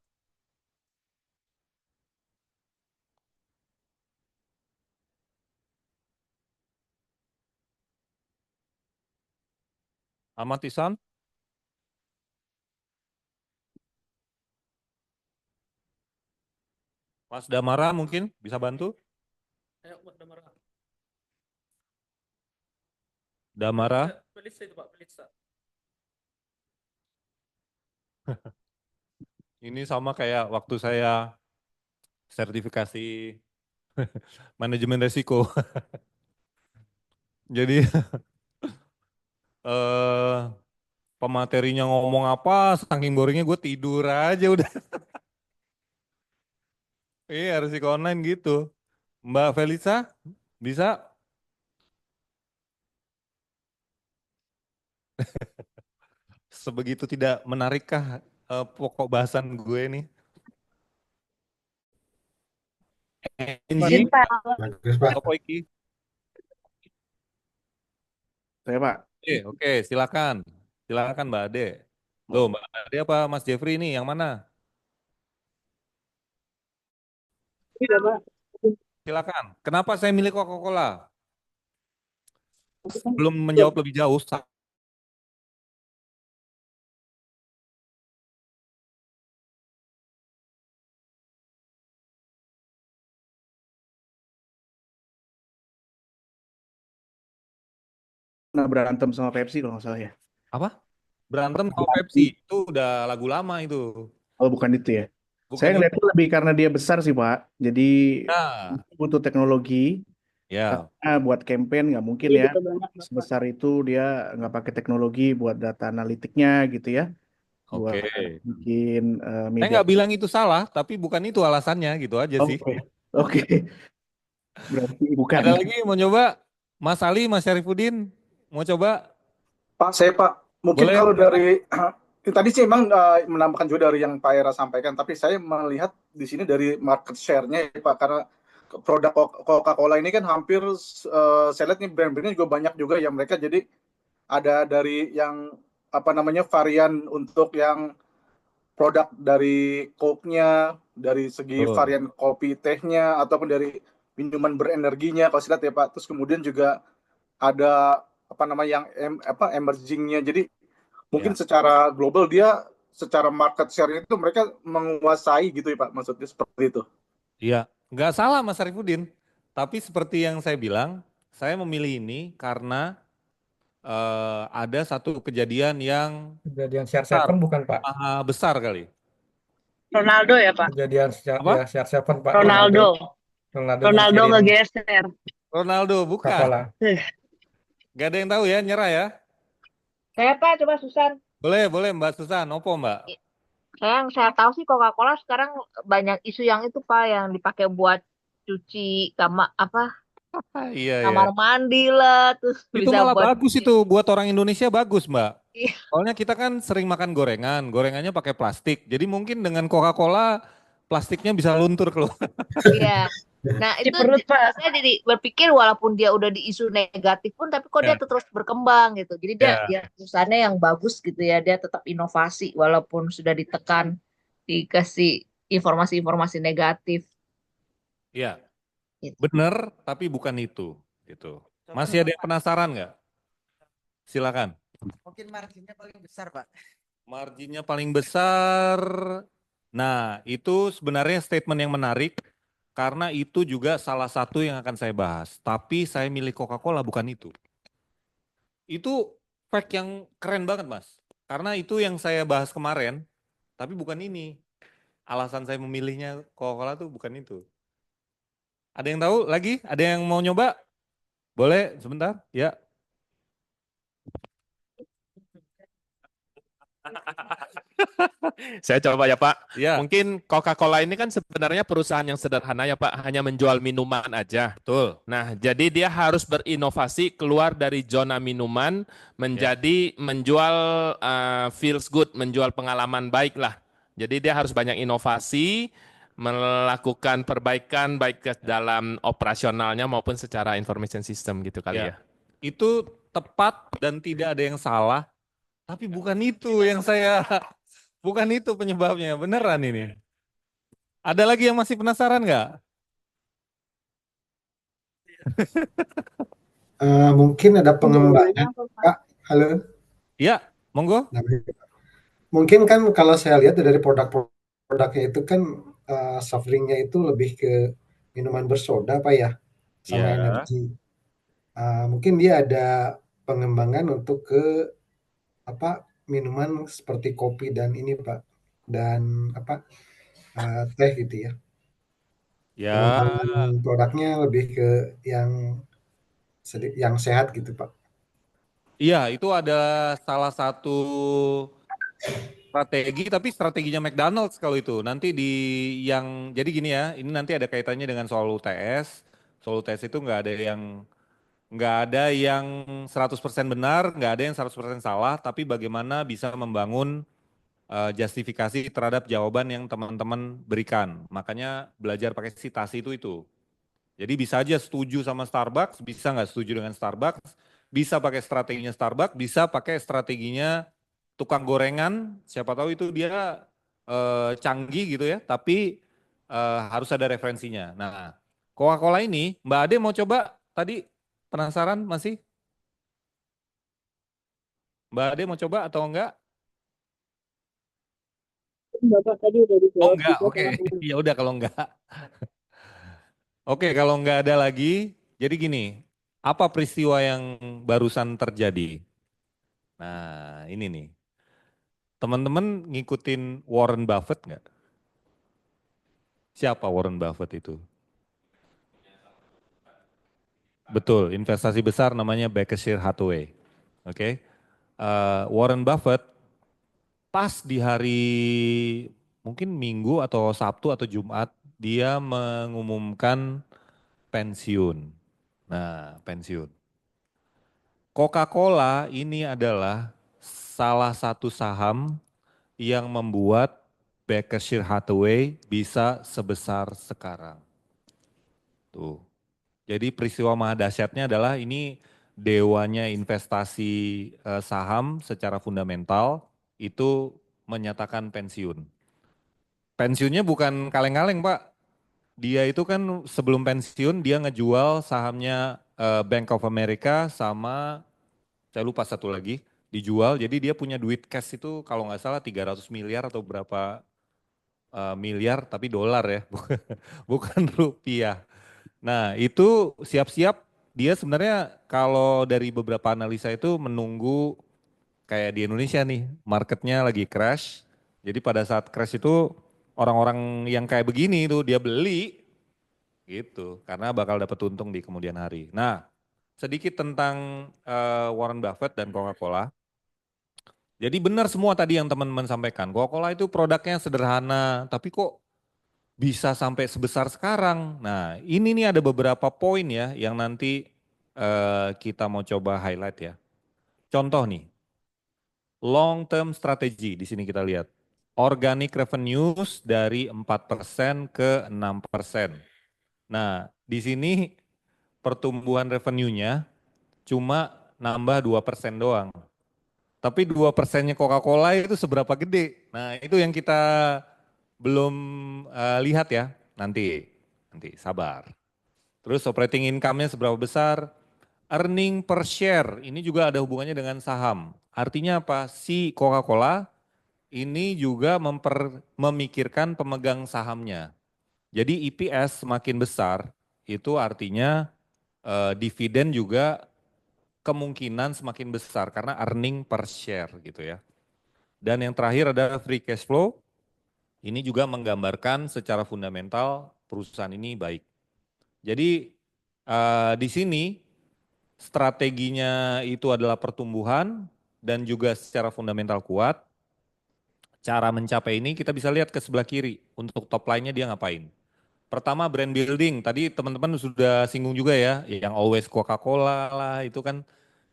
Ahmad Ihsan? Mas Damara mungkin bisa bantu? Ayo, Mas Damara. Damara? Pelitsa itu, Pak, pelitsa. Ini sama kayak waktu saya sertifikasi manajemen resiko. Jadi pematerinya ngomong apa, saking boringnya gue tidur aja udah. Iya, resiko online gitu. Mbak Felisa, bisa? Sebegitu tidak menarikkah pokok bahasan gue nih? Izin, Pak. Bagus, Pak. Apa iki? Saya Pak. Oke, silakan. Silakan Mbak Ade. Loh, Mbak Ade apa Mas Jeffrey ini yang mana? Iya, Pak. Silakan. Kenapa saya milih Coca-Cola? Belum menjawab lebih jauh, Nah, berantem sama Pepsi kalau nggak salah ya. apa? Berantem sama Pepsi itu udah lagu lama itu. Oh, bukan itu ya. Bukan Saya itu. ngeliatnya lebih karena dia besar sih, Pak. Jadi Nah, butuh teknologi. ya. Karena buat campaign nggak mungkin Iya, ya. betul banget, Pak. Sebesar itu dia nggak pakai teknologi buat data analitiknya gitu ya. Buat Oke. bikin Saya media. nggak bilang itu salah, tapi bukan itu alasannya gitu aja sih. Oke, oke. Berarti bukan. Ada lagi mau nyoba? Mas Ali, Mas Syarifuddin, mau coba? Pak, Pak, mungkin Boleh. kalau dari tadi sih emang menambahkan juga dari yang Pak Era sampaikan, tapi saya melihat di sini dari market share-nya ya Pak, karena produk Coca-Cola ini kan hampir saya lihat nih brand-brandnya juga banyak juga ya mereka, jadi ada dari yang apa namanya varian untuk yang produk dari Coke-nya, dari segi varian kopi tehnya, ataupun dari minuman berenerginya kalau saya lihat ya Pak. Terus kemudian juga ada apa namanya yang emerging-nya. Jadi mungkin secara global dia secara market share itu mereka menguasai gitu ya Pak, maksudnya seperti itu. Iya, nggak salah Mas Syarifuddin. Tapi seperti yang saya bilang, saya memilih ini karena ada satu kejadian yang Kejadian CR7 bukan Pak? besar kali. Ronaldo ya, Pak? Kejadian Apa? ya, CR7 Pak. Ronaldo Ronaldo ngegeser. Ronaldo bukan. Coca-Cola. Gak ada yang tahu ya, nyerah ya. Saya apa? Coba Susan. Boleh Mbak Susan, opo Mbak? Yang saya tahu sih Coca-Cola sekarang banyak isu yang itu Pak, yang dipakai buat cuci kamar Iya, kamar mandi lah, terus itu bisa malah buat bagus itu buat orang Indonesia bagus Mbak. Iya. Soalnya kita kan sering makan gorengannya pakai plastik. Jadi mungkin dengan Coca-Cola plastiknya bisa luntur keluar. Iya. Nah Di itu perut, Pak. saya jadi berpikir walaupun dia udah di isu negatif pun, tapi kok dia terus berkembang gitu. Jadi dia perusahaannya yang bagus gitu ya, dia tetap inovasi walaupun sudah ditekan, dikasih informasi-informasi negatif. Iya. Gitu. Bener, tapi bukan itu. Gitu. Masih ada yang penasaran nggak? Silakan. Mungkin marginnya paling besar, Pak. Marginnya paling besar. Nah, itu sebenarnya statement yang menarik karena itu juga salah satu yang akan saya bahas. Tapi saya milih Coca-Cola bukan itu. Itu fact yang keren banget, Mas. Karena itu yang saya bahas kemarin, tapi bukan ini. Alasan saya memilihnya Coca-Cola tuh bukan itu. Ada yang tahu lagi? Ada yang mau nyoba? Boleh sebentar? Ya. Saya coba ya Pak. Ya. Mungkin Coca-Cola ini kan sebenarnya perusahaan yang sederhana ya Pak, hanya menjual minuman aja. Betul. Nah, jadi dia harus berinovasi keluar dari zona minuman menjadi menjual feels good, menjual pengalaman baik lah. Jadi dia harus banyak inovasi, melakukan perbaikan baik ke dalam operasionalnya maupun secara information system gitu kali ya. Itu tepat dan tidak ada yang salah, tapi bukan itu yang saya, bukan itu penyebabnya, beneran ini. Ada lagi yang masih penasaran nggak? Mungkin ada pengembangan, Pak. Halo. Ya, monggo. Mungkin kan kalau saya lihat dari produk-produknya itu kan soft drinknya itu lebih ke minuman bersoda, Pak ya, sama energi. Mungkin dia ada pengembangan untuk ke minuman seperti kopi dan ini Pak, dan teh gitu ya. Pengembangan produknya lebih ke yang sehat gitu Pak. Iya, itu ada salah satu strategi, tapi strateginya McDonald's kalau itu. Nanti jadi gini ya, ini nanti ada kaitannya dengan soal UTS. Soal UTS itu nggak ada yang 100% benar, nggak ada yang 100% salah, tapi bagaimana bisa membangun justifikasi terhadap jawaban yang teman-teman berikan. Makanya belajar pakai citasi itu. Jadi bisa aja setuju sama Starbucks, bisa nggak setuju dengan Starbucks, bisa pakai strateginya Starbucks, bisa pakai strateginya tukang gorengan, siapa tahu itu dia canggih gitu ya, tapi harus ada referensinya. Nah, Coca-Cola ini, Mbak Ade mau coba tadi penasaran masih? Mbak Ade mau coba atau enggak? Bapak tadi udah Oh dijawab enggak, juga oke. sama teman. Ya udah kalau enggak. Oke, kalau enggak ada lagi, jadi gini, apa peristiwa yang barusan terjadi? Nah, ini nih. Teman-teman ngikutin Warren Buffett nggak? Siapa Warren Buffett itu? Betul, investasi besar namanya Berkshire Hathaway. Oke, Warren Buffett pas di hari mungkin Minggu atau Sabtu atau Jumat dia mengumumkan pensiun. Nah, pensiun. Coca-Cola ini adalah salah satu saham yang membuat Berkshire Hathaway bisa sebesar sekarang. Tuh. Jadi peristiwa mahadasyatnya adalah ini dewanya investasi saham secara fundamental itu menyatakan pensiun. Pensiunnya bukan kaleng-kaleng Pak. Dia itu kan sebelum pensiun dia ngejual sahamnya Bank of America sama saya lupa satu lagi dijual. Jadi dia punya duit cash itu kalau nggak salah 300 miliar atau berapa miliar tapi dolar ya, bukan rupiah. Nah itu siap-siap dia sebenarnya kalau dari beberapa analisa itu menunggu kayak di Indonesia nih marketnya lagi crash. Jadi pada saat crash itu orang-orang yang kayak begini itu dia beli gitu karena bakal dapat untung di kemudian hari. Nah sedikit tentang Warren Buffett dan Coca-Cola. Jadi benar semua tadi yang teman-teman sampaikan. Coca-Cola itu produknya sederhana tapi kok bisa sampai sebesar sekarang. Nah, ini nih ada beberapa poin ya yang nanti kita mau coba highlight ya. Contoh nih, long term strategy di sini kita lihat. Organic revenues dari 4% ke 6%. Nah, di sini pertumbuhan revenue-nya cuma nambah 2% doang. Tapi 2%-nya Coca-Cola itu seberapa gede? Nah, itu yang kita belum lihat ya, nanti sabar. Terus operating income-nya seberapa besar? Earning per share, ini juga ada hubungannya dengan saham. Artinya apa? Si Coca-Cola ini juga memikirkan pemegang sahamnya. Jadi EPS semakin besar, itu artinya dividen juga kemungkinan semakin besar karena earning per share gitu ya. Dan yang terakhir ada free cash flow. Ini juga menggambarkan secara fundamental perusahaan ini baik. Jadi di sini strateginya itu adalah pertumbuhan dan juga secara fundamental kuat. Cara mencapai ini kita bisa lihat ke sebelah kiri untuk top line-nya dia ngapain. Pertama brand building, tadi teman-teman sudah singgung juga ya, yang always Coca-Cola lah itu kan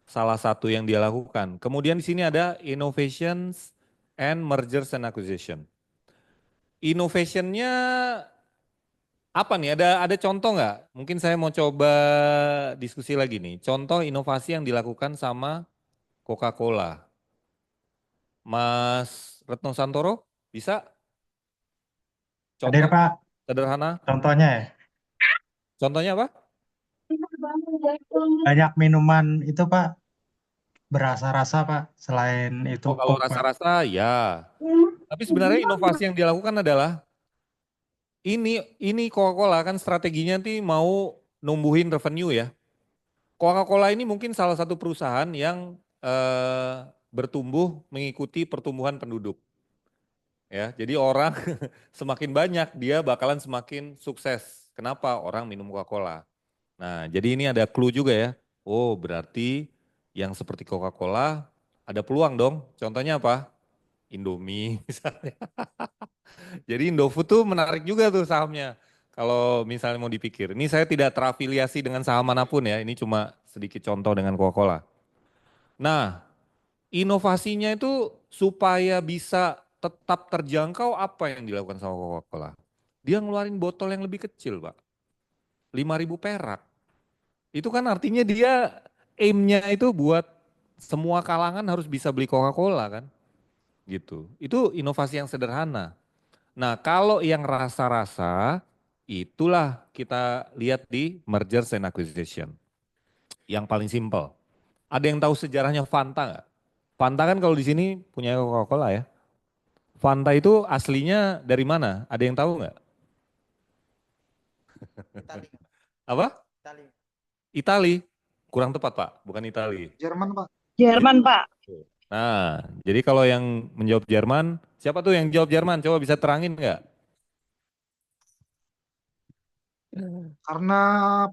salah satu yang dia lakukan. Kemudian di sini ada innovations and mergers and acquisition. Innovationnya apa nih? Ada contoh nggak? Mungkin saya mau coba diskusi lagi nih. Contoh inovasi yang dilakukan sama Coca-Cola. Mas Retno Santoro, bisa? Hadir Contoh Pak, sederhana. contohnya ya. Contohnya apa? Banyak minuman itu Pak, berasa-rasa Pak, selain itu Oh kalau Coke Pak. rasa-rasa ya. Tapi sebenarnya inovasi yang dilakukan adalah ini Coca-Cola kan strateginya nanti mau numbuhin revenue ya. Coca-Cola ini mungkin salah satu perusahaan yang bertumbuh mengikuti pertumbuhan penduduk. Ya, jadi orang semakin banyak dia bakalan semakin sukses. Kenapa? Orang minum Coca-Cola. Nah, jadi ini ada clue juga ya. Oh, berarti yang seperti Coca-Cola ada peluang dong. Contohnya apa? Indomie misalnya. Jadi Indofood tuh menarik juga tuh sahamnya. Kalau misalnya mau dipikir. Ini saya tidak terafiliasi dengan saham manapun ya. Ini cuma sedikit contoh dengan Coca-Cola. Nah, inovasinya itu supaya bisa tetap terjangkau apa yang dilakukan sama Coca-Cola. Dia ngeluarin botol yang lebih kecil Pak. 5.000 perak. Itu kan artinya dia aim-nya itu buat semua kalangan harus bisa beli Coca-Cola kan. gitu. Itu inovasi yang sederhana. Nah, kalau yang rasa-rasa, itulah kita lihat di mergers and acquisition. Yang paling simpel. Ada yang tahu sejarahnya Fanta nggak? Fanta kan kalau di sini punya Coca-Cola ya. Fanta itu aslinya dari mana? Ada yang tahu nggak? Itali. Apa? Itali. Itali. Kurang tepat Pak, bukan Itali. Jerman, Pak. Jerman, Pak. Nah, jadi kalau yang menjawab Jerman, siapa tuh yang jawab Jerman? Coba bisa terangin nggak? Karena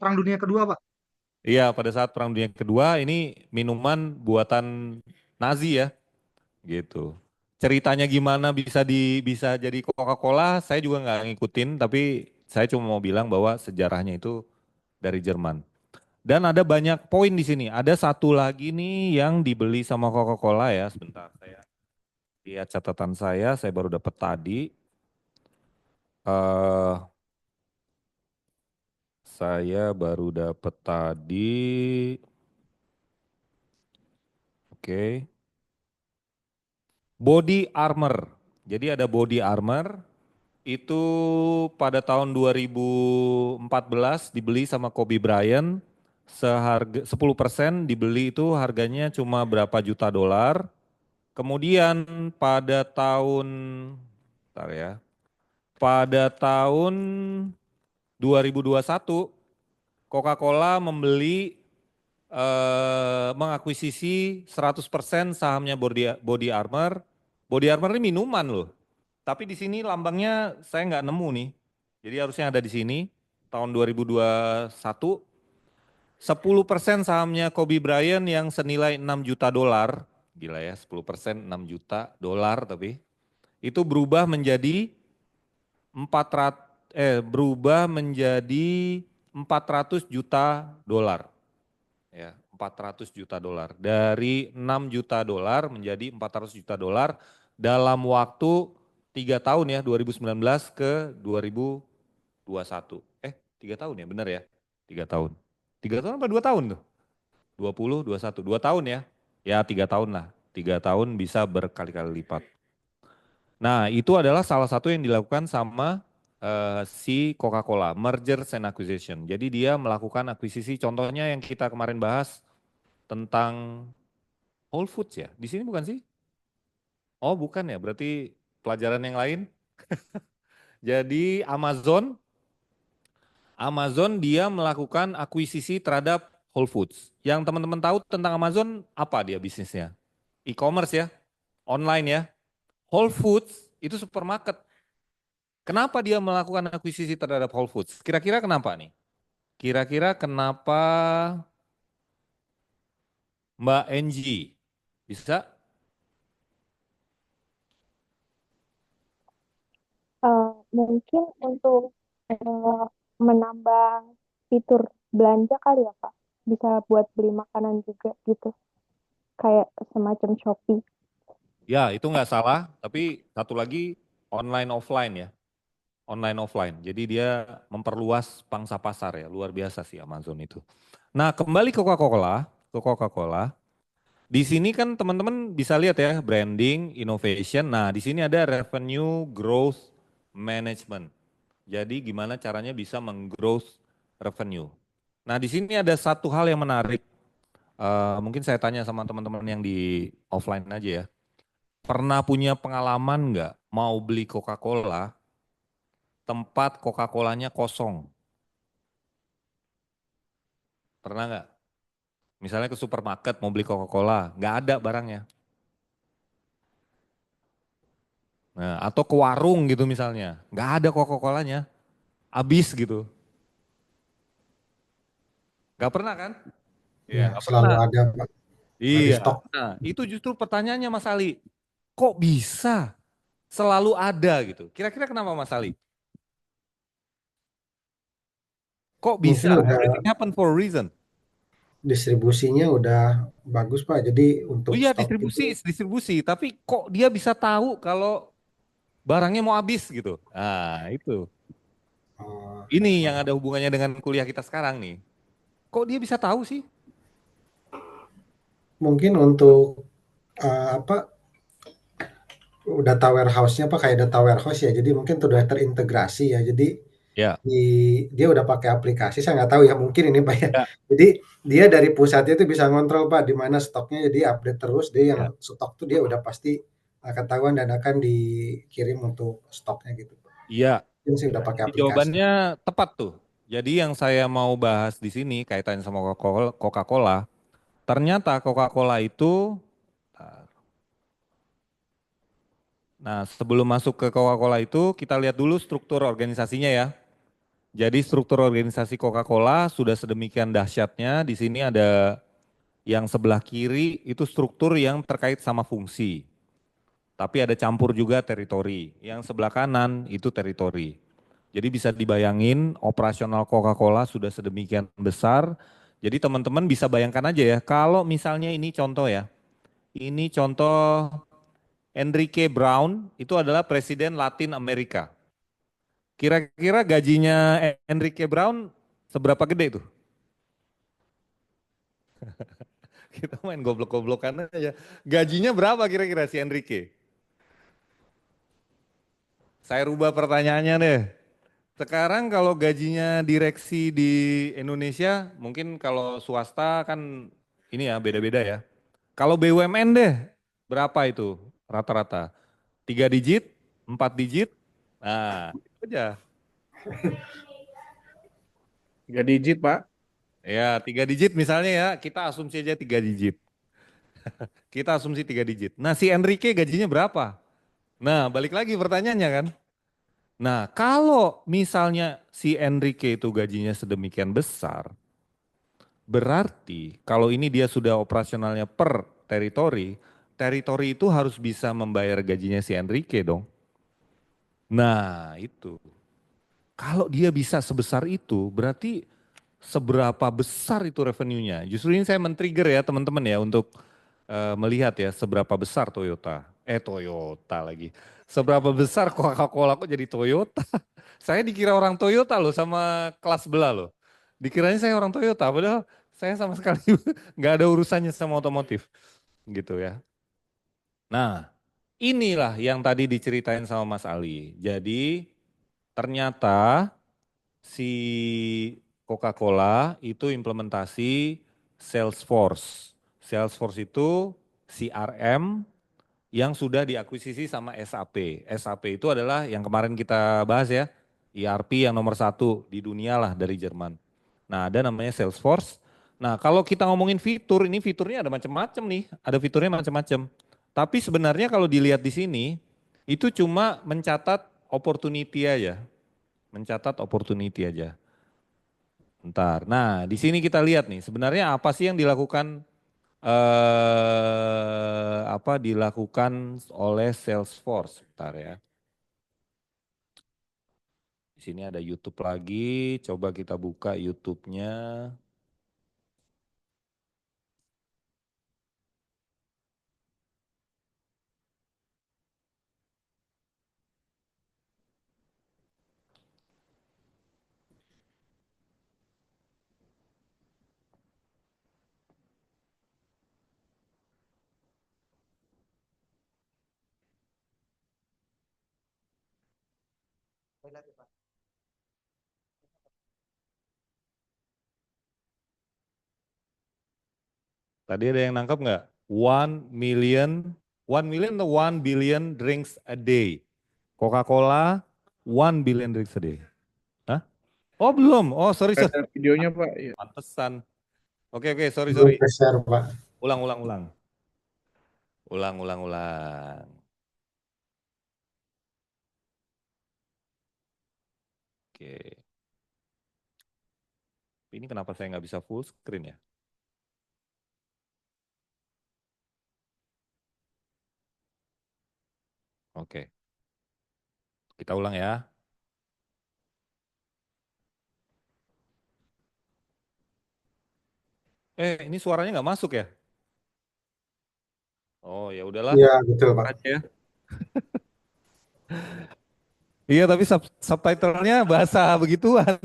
Perang Dunia Kedua, Pak. Iya, pada saat Perang Dunia Kedua ini minuman buatan Nazi ya, gitu. Ceritanya gimana bisa jadi Coca-Cola, saya juga nggak ngikutin, tapi saya cuma mau bilang bahwa sejarahnya itu dari Jerman. Dan ada banyak poin di sini. Ada satu lagi nih yang dibeli sama Coca-Cola ya. Sebentar, saya lihat catatan saya baru dapat tadi. Saya baru dapat tadi. Oke. Body armor. Jadi ada body armor. Itu pada tahun 2014 dibeli sama Kobe Bryant. Seharga 10% dibeli itu harganya cuma berapa juta dolar. Kemudian pada tahun, bentar ya, pada tahun 2021 Coca-Cola mengakuisisi 100% sahamnya Body Armor. Body Armor ini minuman loh. Tapi di sini lambangnya saya nggak nemu nih. Jadi harusnya ada di sini tahun 2021. 10% sahamnya Kobe Bryant yang senilai 6 juta dolar. Gila ya, 10% 6 juta dolar tapi. Itu berubah menjadi 400 juta dolar. Ya, 400 juta dolar. Dari 6 juta dolar menjadi 400 juta dolar dalam waktu 3 tahun ya, 2019 ke 2021. 3 tahun ya, benar ya? 3 tahun. 3 tahun apa 2 tahun tuh? 20, 21, 2 tahun ya? Ya 3 tahun lah. 3 tahun bisa berkali-kali lipat. Nah itu adalah salah satu yang dilakukan sama si Coca-Cola, mergers and acquisition. Jadi dia melakukan akuisisi, contohnya yang kita kemarin bahas tentang Whole Foods ya. Di sini bukan sih? Oh bukan ya, berarti pelajaran yang lain. Jadi Amazon dia melakukan akuisisi terhadap Whole Foods. Yang teman-teman tahu tentang Amazon, apa dia bisnisnya? E-commerce ya, online ya. Whole Foods itu supermarket. Kenapa dia melakukan akuisisi terhadap Whole Foods? Kira-kira kenapa nih? Kira-kira kenapa Mbak Enji? Bisa? Mungkin untuk menambah fitur belanja kali ya Pak. Bisa buat beli makanan juga gitu. Kayak semacam Shopee. Ya itu nggak salah, tapi satu lagi online offline ya. Online offline, jadi dia memperluas pangsa pasar ya, luar biasa sih Amazon itu. Nah kembali ke Coca-Cola, di sini kan teman-teman bisa lihat ya branding, innovation. Nah di sini ada revenue growth management. Jadi gimana caranya bisa menggrowth revenue. Nah di sini ada satu hal yang menarik. Mungkin saya tanya sama teman-teman yang di offline aja ya. Pernah punya pengalaman nggak mau beli Coca-Cola, tempat Coca-Colanya kosong? Pernah nggak? Misalnya ke supermarket mau beli Coca-Cola, nggak ada barangnya. Nah, atau ke warung gitu misalnya, nggak ada Coca-Colanya, habis gitu. Nggak pernah kan? Ya, Nggak selalu pernah. ada, Pak. Nggak di Iya. stok. Nah, itu justru pertanyaannya Mas Ali. Kok bisa selalu ada gitu? Kira-kira kenapa Mas Ali? Kok bisa? Mungkin udah Everything happen for a reason. distribusinya udah bagus, Pak. Jadi Oh untuk iya stok itu distribusi, tapi kok dia bisa tahu kalau barangnya mau habis gitu? Nah itu. Ini yang ada hubungannya dengan kuliah kita sekarang nih. Kok dia bisa tahu sih? mungkin untuk apa data warehouse-nya apa kayak data warehouse ya. Jadi mungkin sudah terintegrasi ya. Jadi Ya, dia udah pakai aplikasi. Saya nggak tahu ya mungkin ini Pak ya. ya, Jadi dia dari pusatnya itu bisa ngontrol Pak di mana stoknya. Jadi update terus. Dia yang ya. stok tuh dia udah pasti ketahuan dan akan dikirim untuk stoknya gitu. Iya. Mungkin sih udah pakai Jadi aplikasi. jawabannya tepat tuh. Jadi yang saya mau bahas di sini kaitannya sama Coca-Cola, ternyata Coca-Cola itu, nah sebelum masuk ke Coca-Cola itu kita lihat dulu struktur organisasinya ya. Jadi struktur organisasi Coca-Cola sudah sedemikian dahsyatnya. Di sini ada yang sebelah kiri itu struktur yang terkait sama fungsi. Tapi ada campur juga teritori. Yang sebelah kanan itu teritori. Jadi bisa dibayangin operasional Coca-Cola sudah sedemikian besar. Jadi teman-teman bisa bayangkan aja ya, kalau misalnya ini contoh ya. Ini contoh Enrique Brown itu adalah presiden Latin Amerika. Kira-kira gajinya Enrique Brown seberapa gede tuh? Kita main goblok-goblokan aja. Gajinya berapa kira-kira si Enrique? Saya rubah pertanyaannya deh. Sekarang kalau gajinya direksi di Indonesia, mungkin kalau swasta kan ini ya beda-beda ya. Kalau BUMN deh, berapa itu rata-rata? 3 digit, 4 digit? Nah, itu aja. 3 digit, Pak. Ya, 3 digit misalnya ya, kita asumsi aja 3 digit. Kita asumsi 3 digit. Nah, si Enrique gajinya berapa? Nah, balik lagi pertanyaannya kan. Nah, kalau misalnya si Enrique itu gajinya sedemikian besar, berarti kalau ini dia sudah operasionalnya per teritori, teritori itu harus bisa membayar gajinya si Enrique dong. Nah, itu. Kalau dia bisa sebesar itu, berarti seberapa besar itu revenue-nya. Justru ini saya men-trigger ya teman-teman ya untuk melihat ya seberapa besar Toyota. Toyota lagi. Seberapa besar Coca-Cola kok jadi Toyota. Saya dikira orang Toyota loh sama kelas sebelah loh. Dikiranya saya orang Toyota, padahal saya sama sekali nggak ada urusannya sama otomotif. Gitu ya. Nah, inilah yang tadi diceritain sama Mas Ali. Jadi ternyata si Coca-Cola itu implementasi Salesforce. Salesforce itu CRM yang sudah diakuisisi sama SAP. SAP itu adalah yang kemarin kita bahas ya, ERP yang nomor 1 di dunia lah dari Jerman. Nah ada namanya Salesforce. Nah kalau kita ngomongin fitur, ini fiturnya ada macam-macam nih, ada fiturnya macam-macam. Tapi sebenarnya kalau dilihat di sini, itu cuma mencatat opportunity aja. Mencatat opportunity aja. Ntar. Nah, di sini kita lihat nih, sebenarnya apa sih yang dilakukan oleh Salesforce? Bentar ya. Di sini ada YouTube lagi, coba kita buka YouTube-nya. Tadi ada yang nangkap nggak? 1 million atau 1 billion drinks a day. Coca-Cola 1 billion drinks a day. Hah? Oh belum, oh sorry. Ada videonya, Pak. Ya. Pantesan. Oke, sorry. Belum share Pak. Ulang. Ulang. Oke. Ini kenapa saya nggak bisa full screen ya? Oke. Kita ulang ya. Ini suaranya nggak masuk ya? Oh ya udahlah. Iya betul Pak. Aja ya. Iya tapi subtitlenya bahasa begituan.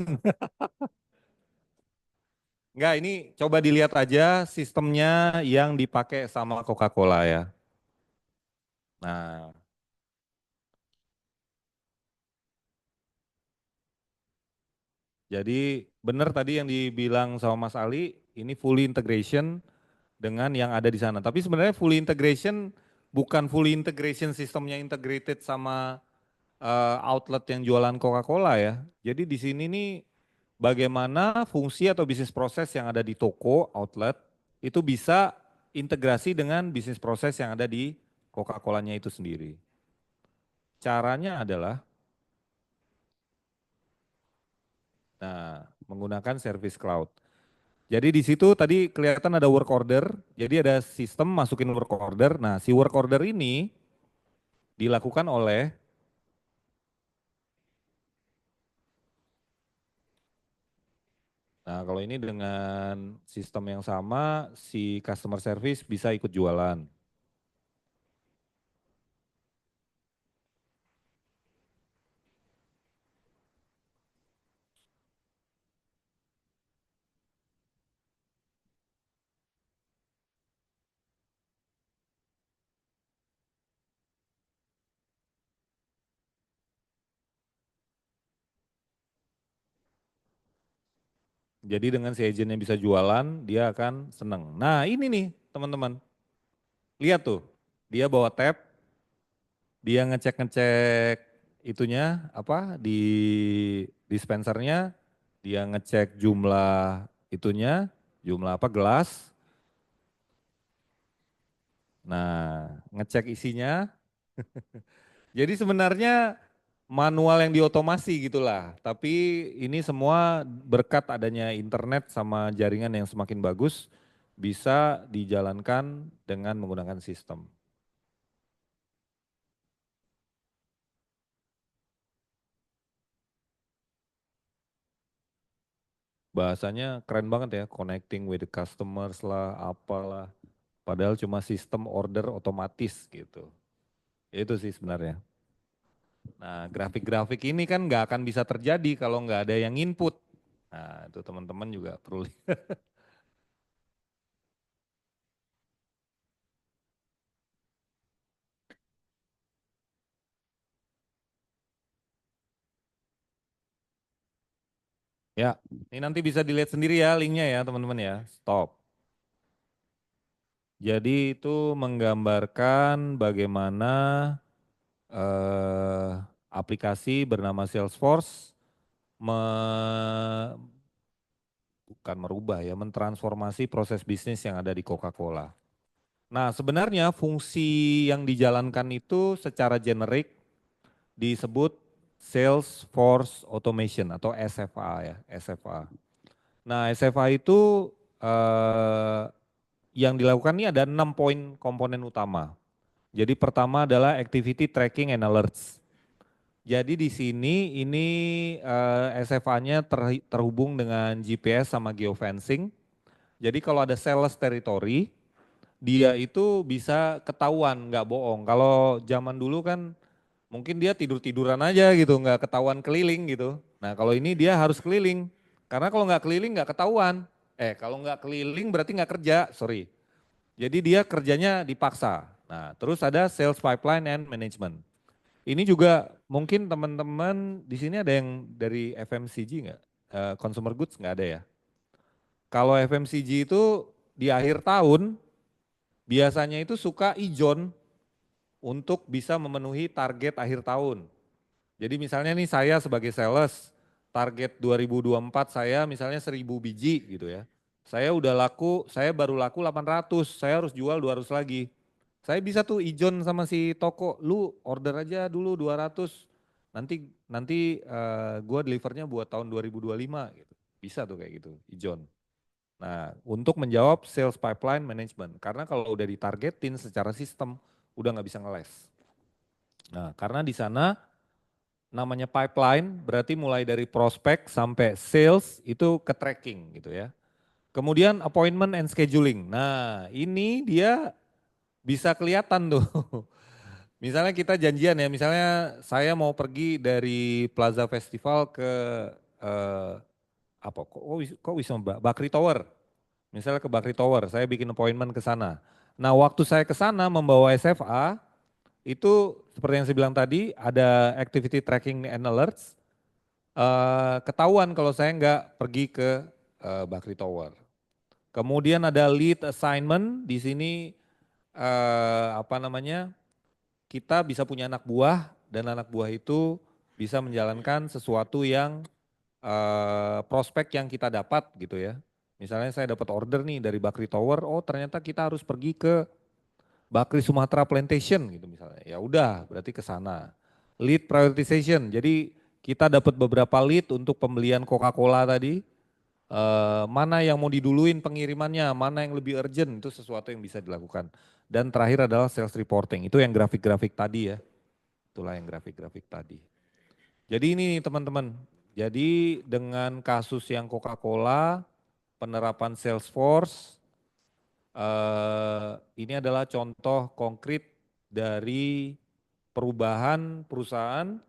Enggak, ini coba dilihat aja sistemnya yang dipakai sama Coca-Cola ya. Nah, Jadi benar tadi yang dibilang sama Mas Ali, ini fully integration dengan yang ada di sana. Tapi sebenarnya fully integration bukan fully integration sistemnya integrated sama outlet yang jualan Coca-Cola ya. Jadi di sini nih bagaimana fungsi atau bisnis proses yang ada di toko outlet itu bisa integrasi dengan bisnis proses yang ada di Coca-Colanya itu sendiri. Caranya adalah menggunakan service cloud. Jadi di situ tadi kelihatan ada work order, jadi ada sistem masukin work order. Nah, si work order ini dilakukan oleh Nah, kalau ini dengan sistem yang sama, si customer service bisa ikut jualan. Jadi dengan si agent yang bisa jualan, dia akan senang. Nah ini nih teman-teman, lihat tuh, dia bawa tab, dia ngecek-ngecek itunya apa di dispensernya, dia ngecek jumlah itunya, jumlah apa gelas. Nah, ngecek isinya. Jadi sebenarnya manual yang diotomasi gitulah. Tapi ini semua berkat adanya internet sama jaringan yang semakin bagus bisa dijalankan dengan menggunakan sistem. Bahasanya keren banget ya, connecting with the customers lah, apalah. Padahal cuma sistem order otomatis gitu. Itu sih sebenarnya. Nah, grafik-grafik ini kan nggak akan bisa terjadi kalau nggak ada yang input. Nah, itu teman-teman juga perlu. Ya, ini nanti bisa dilihat sendiri ya linknya ya teman-teman ya. Stop. Jadi itu menggambarkan bagaimana aplikasi bernama Salesforce bukan merubah ya, mentransformasi proses bisnis yang ada di Coca-Cola. Nah, sebenarnya fungsi yang dijalankan itu secara generik disebut Salesforce Automation atau SFA ya, SFA. Nah, SFA itu yang dilakukan ini ada 6 poin komponen utama. Jadi pertama adalah activity tracking and alerts. Jadi di sini ini SFA-nya terhubung dengan GPS sama geofencing. Jadi kalau ada sales territory, dia itu bisa ketahuan, nggak bohong. Kalau zaman dulu kan mungkin dia tidur-tiduran aja gitu, nggak ketahuan keliling gitu. Nah kalau ini dia harus keliling, karena kalau nggak keliling nggak ketahuan. Kalau nggak keliling berarti nggak kerja, sorry. Jadi dia kerjanya dipaksa. Nah terus ada sales pipeline and management. Ini juga mungkin teman-teman di sini ada yang dari FMCG nggak? Consumer goods nggak ada ya? Kalau FMCG itu di akhir tahun biasanya itu suka ijon untuk bisa memenuhi target akhir tahun. Jadi misalnya nih saya sebagai sales, target 2024 saya misalnya 1000 biji gitu ya. Saya baru laku 800, saya harus jual 200 lagi. Saya bisa tuh ijon sama si toko, lu order aja dulu 200, nanti gua delivernya buat tahun 2025 gitu. Bisa tuh kayak gitu, ijon. Nah, untuk menjawab sales pipeline management, karena kalau udah ditargetin secara sistem, udah nggak bisa ngeles. Nah, karena di sana namanya pipeline, berarti mulai dari prospek sampai sales itu ke tracking gitu ya. Kemudian appointment and scheduling. Nah, ini dia bisa kelihatan tuh. Misalnya kita janjian ya, misalnya saya mau pergi dari Plaza Festival ke Bakri Tower. Misalnya ke Bakri Tower, saya bikin appointment ke sana. Nah, waktu saya ke sana membawa SFA, itu seperti yang saya bilang tadi, ada activity tracking and alerts. ketahuan kalau saya nggak pergi ke Bakri Tower. Kemudian ada lead assignment, di sini apa namanya, kita bisa punya anak buah dan anak buah itu bisa menjalankan sesuatu yang prospek yang kita dapat gitu ya. Misalnya saya dapat order nih dari Bakri Tower, oh ternyata kita harus pergi ke Bakri Sumatera Plantation gitu misalnya. Ya udah, berarti ke sana. Lead prioritization. Jadi kita dapat beberapa lead untuk pembelian Coca-Cola tadi. Mana yang mau diduluin pengirimannya, mana yang lebih urgent, itu sesuatu yang bisa dilakukan. Dan terakhir adalah sales reporting, itu yang grafik-grafik tadi ya. Itulah yang grafik-grafik tadi. Jadi ini nih teman-teman, jadi dengan kasus yang Coca-Cola, penerapan Salesforce, ini adalah contoh konkret dari perubahan perusahaan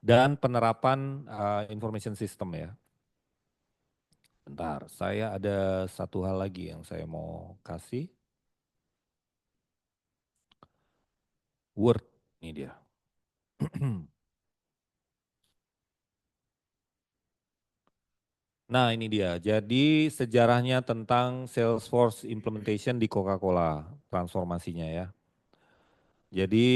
dan penerapan information system ya. Bentar, saya ada satu hal lagi yang saya mau kasih. Word, ini dia. Nah ini dia, jadi sejarahnya tentang Salesforce implementation di Coca-Cola, transformasinya ya. Jadi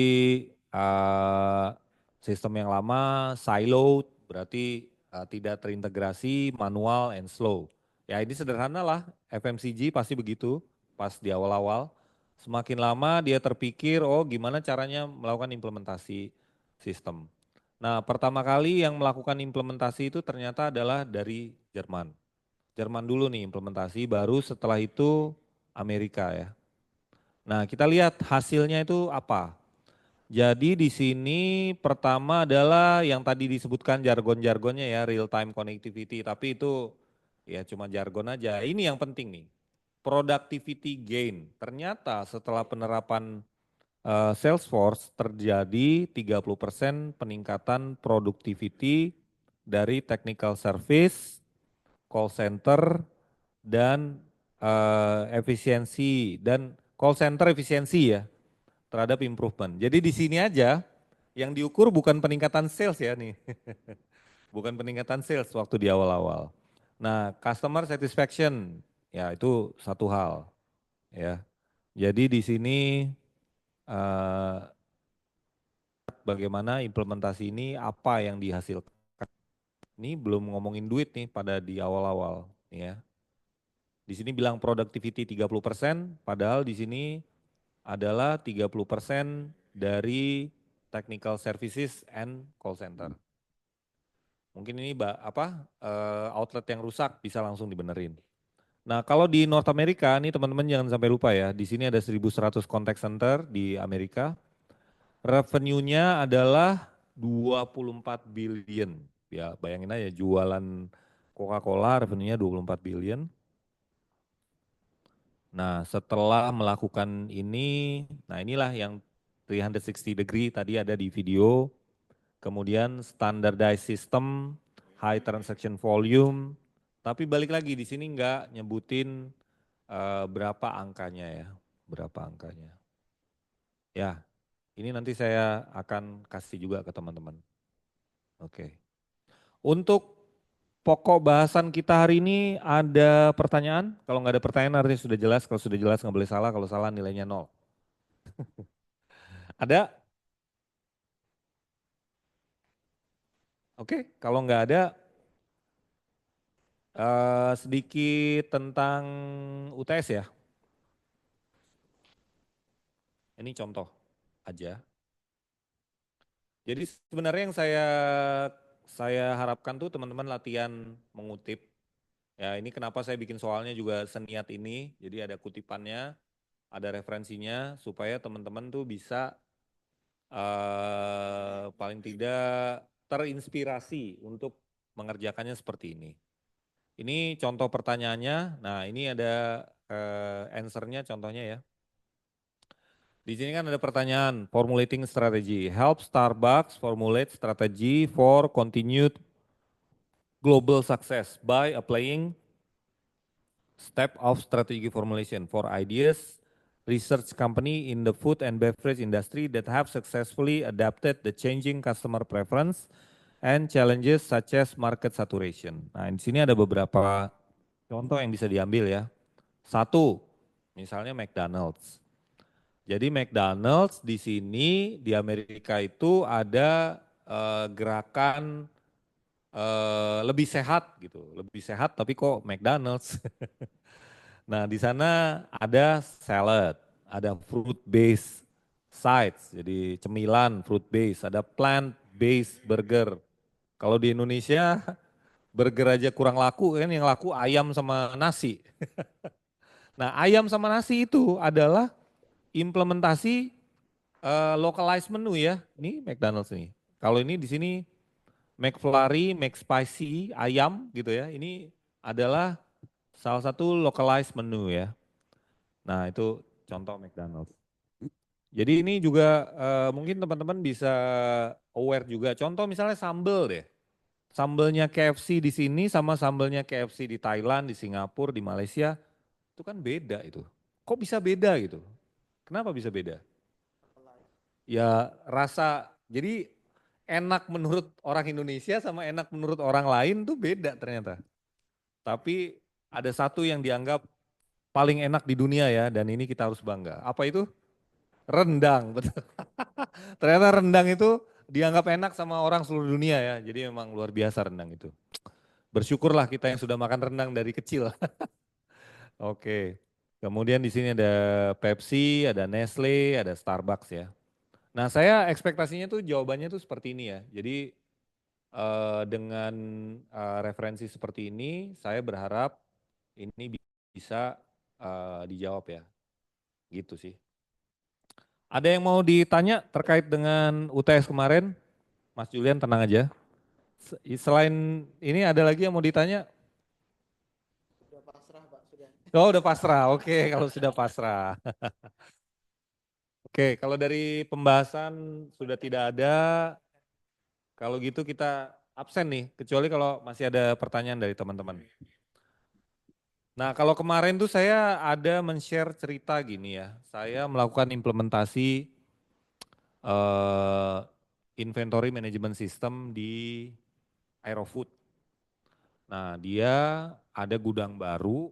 sistem yang lama siloed, berarti tidak terintegrasi, manual and slow. Ya ini sederhana lah, FMCG pasti begitu pas di awal-awal. Semakin lama dia terpikir, oh gimana caranya melakukan implementasi sistem. Nah pertama kali yang melakukan implementasi itu ternyata adalah dari Jerman. Jerman dulu nih implementasi, baru setelah itu Amerika ya. Nah kita lihat hasilnya itu apa. Jadi di sini pertama adalah yang tadi disebutkan jargon-jargonnya ya, real time connectivity, tapi itu ya cuma jargon aja. Ini yang penting nih, productivity gain. Ternyata setelah penerapan Salesforce terjadi 30% peningkatan productivity dari technical service, call center, dan efisiensi, dan call center efisiensi ya, terhadap improvement. Jadi di sini aja yang diukur bukan peningkatan sales ya nih. Bukan peningkatan sales waktu di awal-awal. Nah, customer satisfaction ya itu satu hal ya. Jadi di sini bagaimana implementasi ini apa yang dihasilkan. Ini belum ngomongin duit nih pada di awal-awal ya. Di sini bilang productivity 30%, padahal di sini adalah 30% dari technical services and call center. Mungkin ini outlet yang rusak bisa langsung dibenerin. Nah kalau di North America, ini teman-teman jangan sampai lupa ya, di sini ada 1.100 contact center di Amerika. Revenue-nya adalah 24 billion. Ya bayangin aja jualan Coca-Cola revenue-nya 24 billion. Nah setelah melakukan ini, nah inilah yang 360 degree tadi ada di video. Kemudian standardized system, high transaction volume. Tapi balik lagi di sini enggak nyebutin berapa angkanya ya, berapa angkanya. Ya, ini nanti saya akan kasih juga ke teman-teman. Oke. Untuk pokok bahasan kita hari ini ada pertanyaan? Kalau nggak ada pertanyaan artinya sudah jelas, kalau sudah jelas nggak boleh salah, kalau salah nilainya 0. Ada? Oke, kalau nggak ada, sedikit tentang UTS ya. Ini contoh aja. Jadi sebenarnya yang saya harapkan tuh teman-teman latihan mengutip. Ya ini kenapa saya bikin soalnya juga seniat ini. Jadi ada kutipannya, ada referensinya supaya teman-teman tuh bisa paling tidak terinspirasi untuk mengerjakannya seperti ini. Ini contoh pertanyaannya. Nah ini ada answernya contohnya ya. Di sini kan ada pertanyaan, formulating strategy. Help Starbucks formulate strategy for continued global success by applying step of strategy formulation for ideas, research company in the food and beverage industry that have successfully adapted the changing customer preference and challenges such as market saturation. Nah, di sini ada beberapa contoh yang bisa diambil ya. Satu, misalnya McDonald's. Jadi McDonald's di sini di Amerika itu ada gerakan lebih sehat gitu, lebih sehat tapi kok McDonald's. Nah, di sana ada salad, ada fruit based sides, jadi cemilan fruit based, ada plant based burger. Kalau di Indonesia burger aja kurang laku kan, yang laku ayam sama nasi. Nah, ayam sama nasi itu adalah implementasi localized menu ya. Ini McDonald's nih. Kalau ini di sini McFlurry, McSpicy, ayam gitu ya. Ini adalah salah satu localized menu ya. Nah, itu contoh McDonald's. Jadi ini juga mungkin teman-teman bisa aware juga. Contoh misalnya sambal deh. Sambelnya KFC di sini sama sambelnya KFC di Thailand, di Singapura, di Malaysia, itu kan beda itu. Kok bisa beda gitu? Kenapa bisa beda? Ya rasa, jadi enak menurut orang Indonesia sama enak menurut orang lain tuh beda ternyata. Tapi ada satu yang dianggap paling enak di dunia ya, dan ini kita harus bangga. Apa itu? Rendang, betul. Ternyata rendang itu dianggap enak sama orang seluruh dunia ya, jadi memang luar biasa rendang itu. Bersyukurlah kita yang sudah makan rendang dari kecil. Oke, kemudian di sini ada Pepsi, ada Nestle, ada Starbucks ya. Nah, saya ekspektasinya tuh jawabannya tuh seperti ini ya. Jadi dengan referensi seperti ini, saya berharap ini bisa dijawab ya. Gitu sih. Ada yang mau ditanya terkait dengan UTS kemarin? Mas Julian tenang aja. Selain ini ada lagi yang mau ditanya? Sudah pasrah, Pak, sudah. Oh, udah pasrah. Oke, kalau sudah pasrah. Oke, kalau dari pembahasan sudah tidak ada, kalau gitu kita absen nih, kecuali kalau masih ada pertanyaan dari teman-teman. Nah, kalau kemarin tuh saya ada men-share cerita gini ya, saya melakukan implementasi inventory management system di Aerofood. Nah, dia ada gudang baru.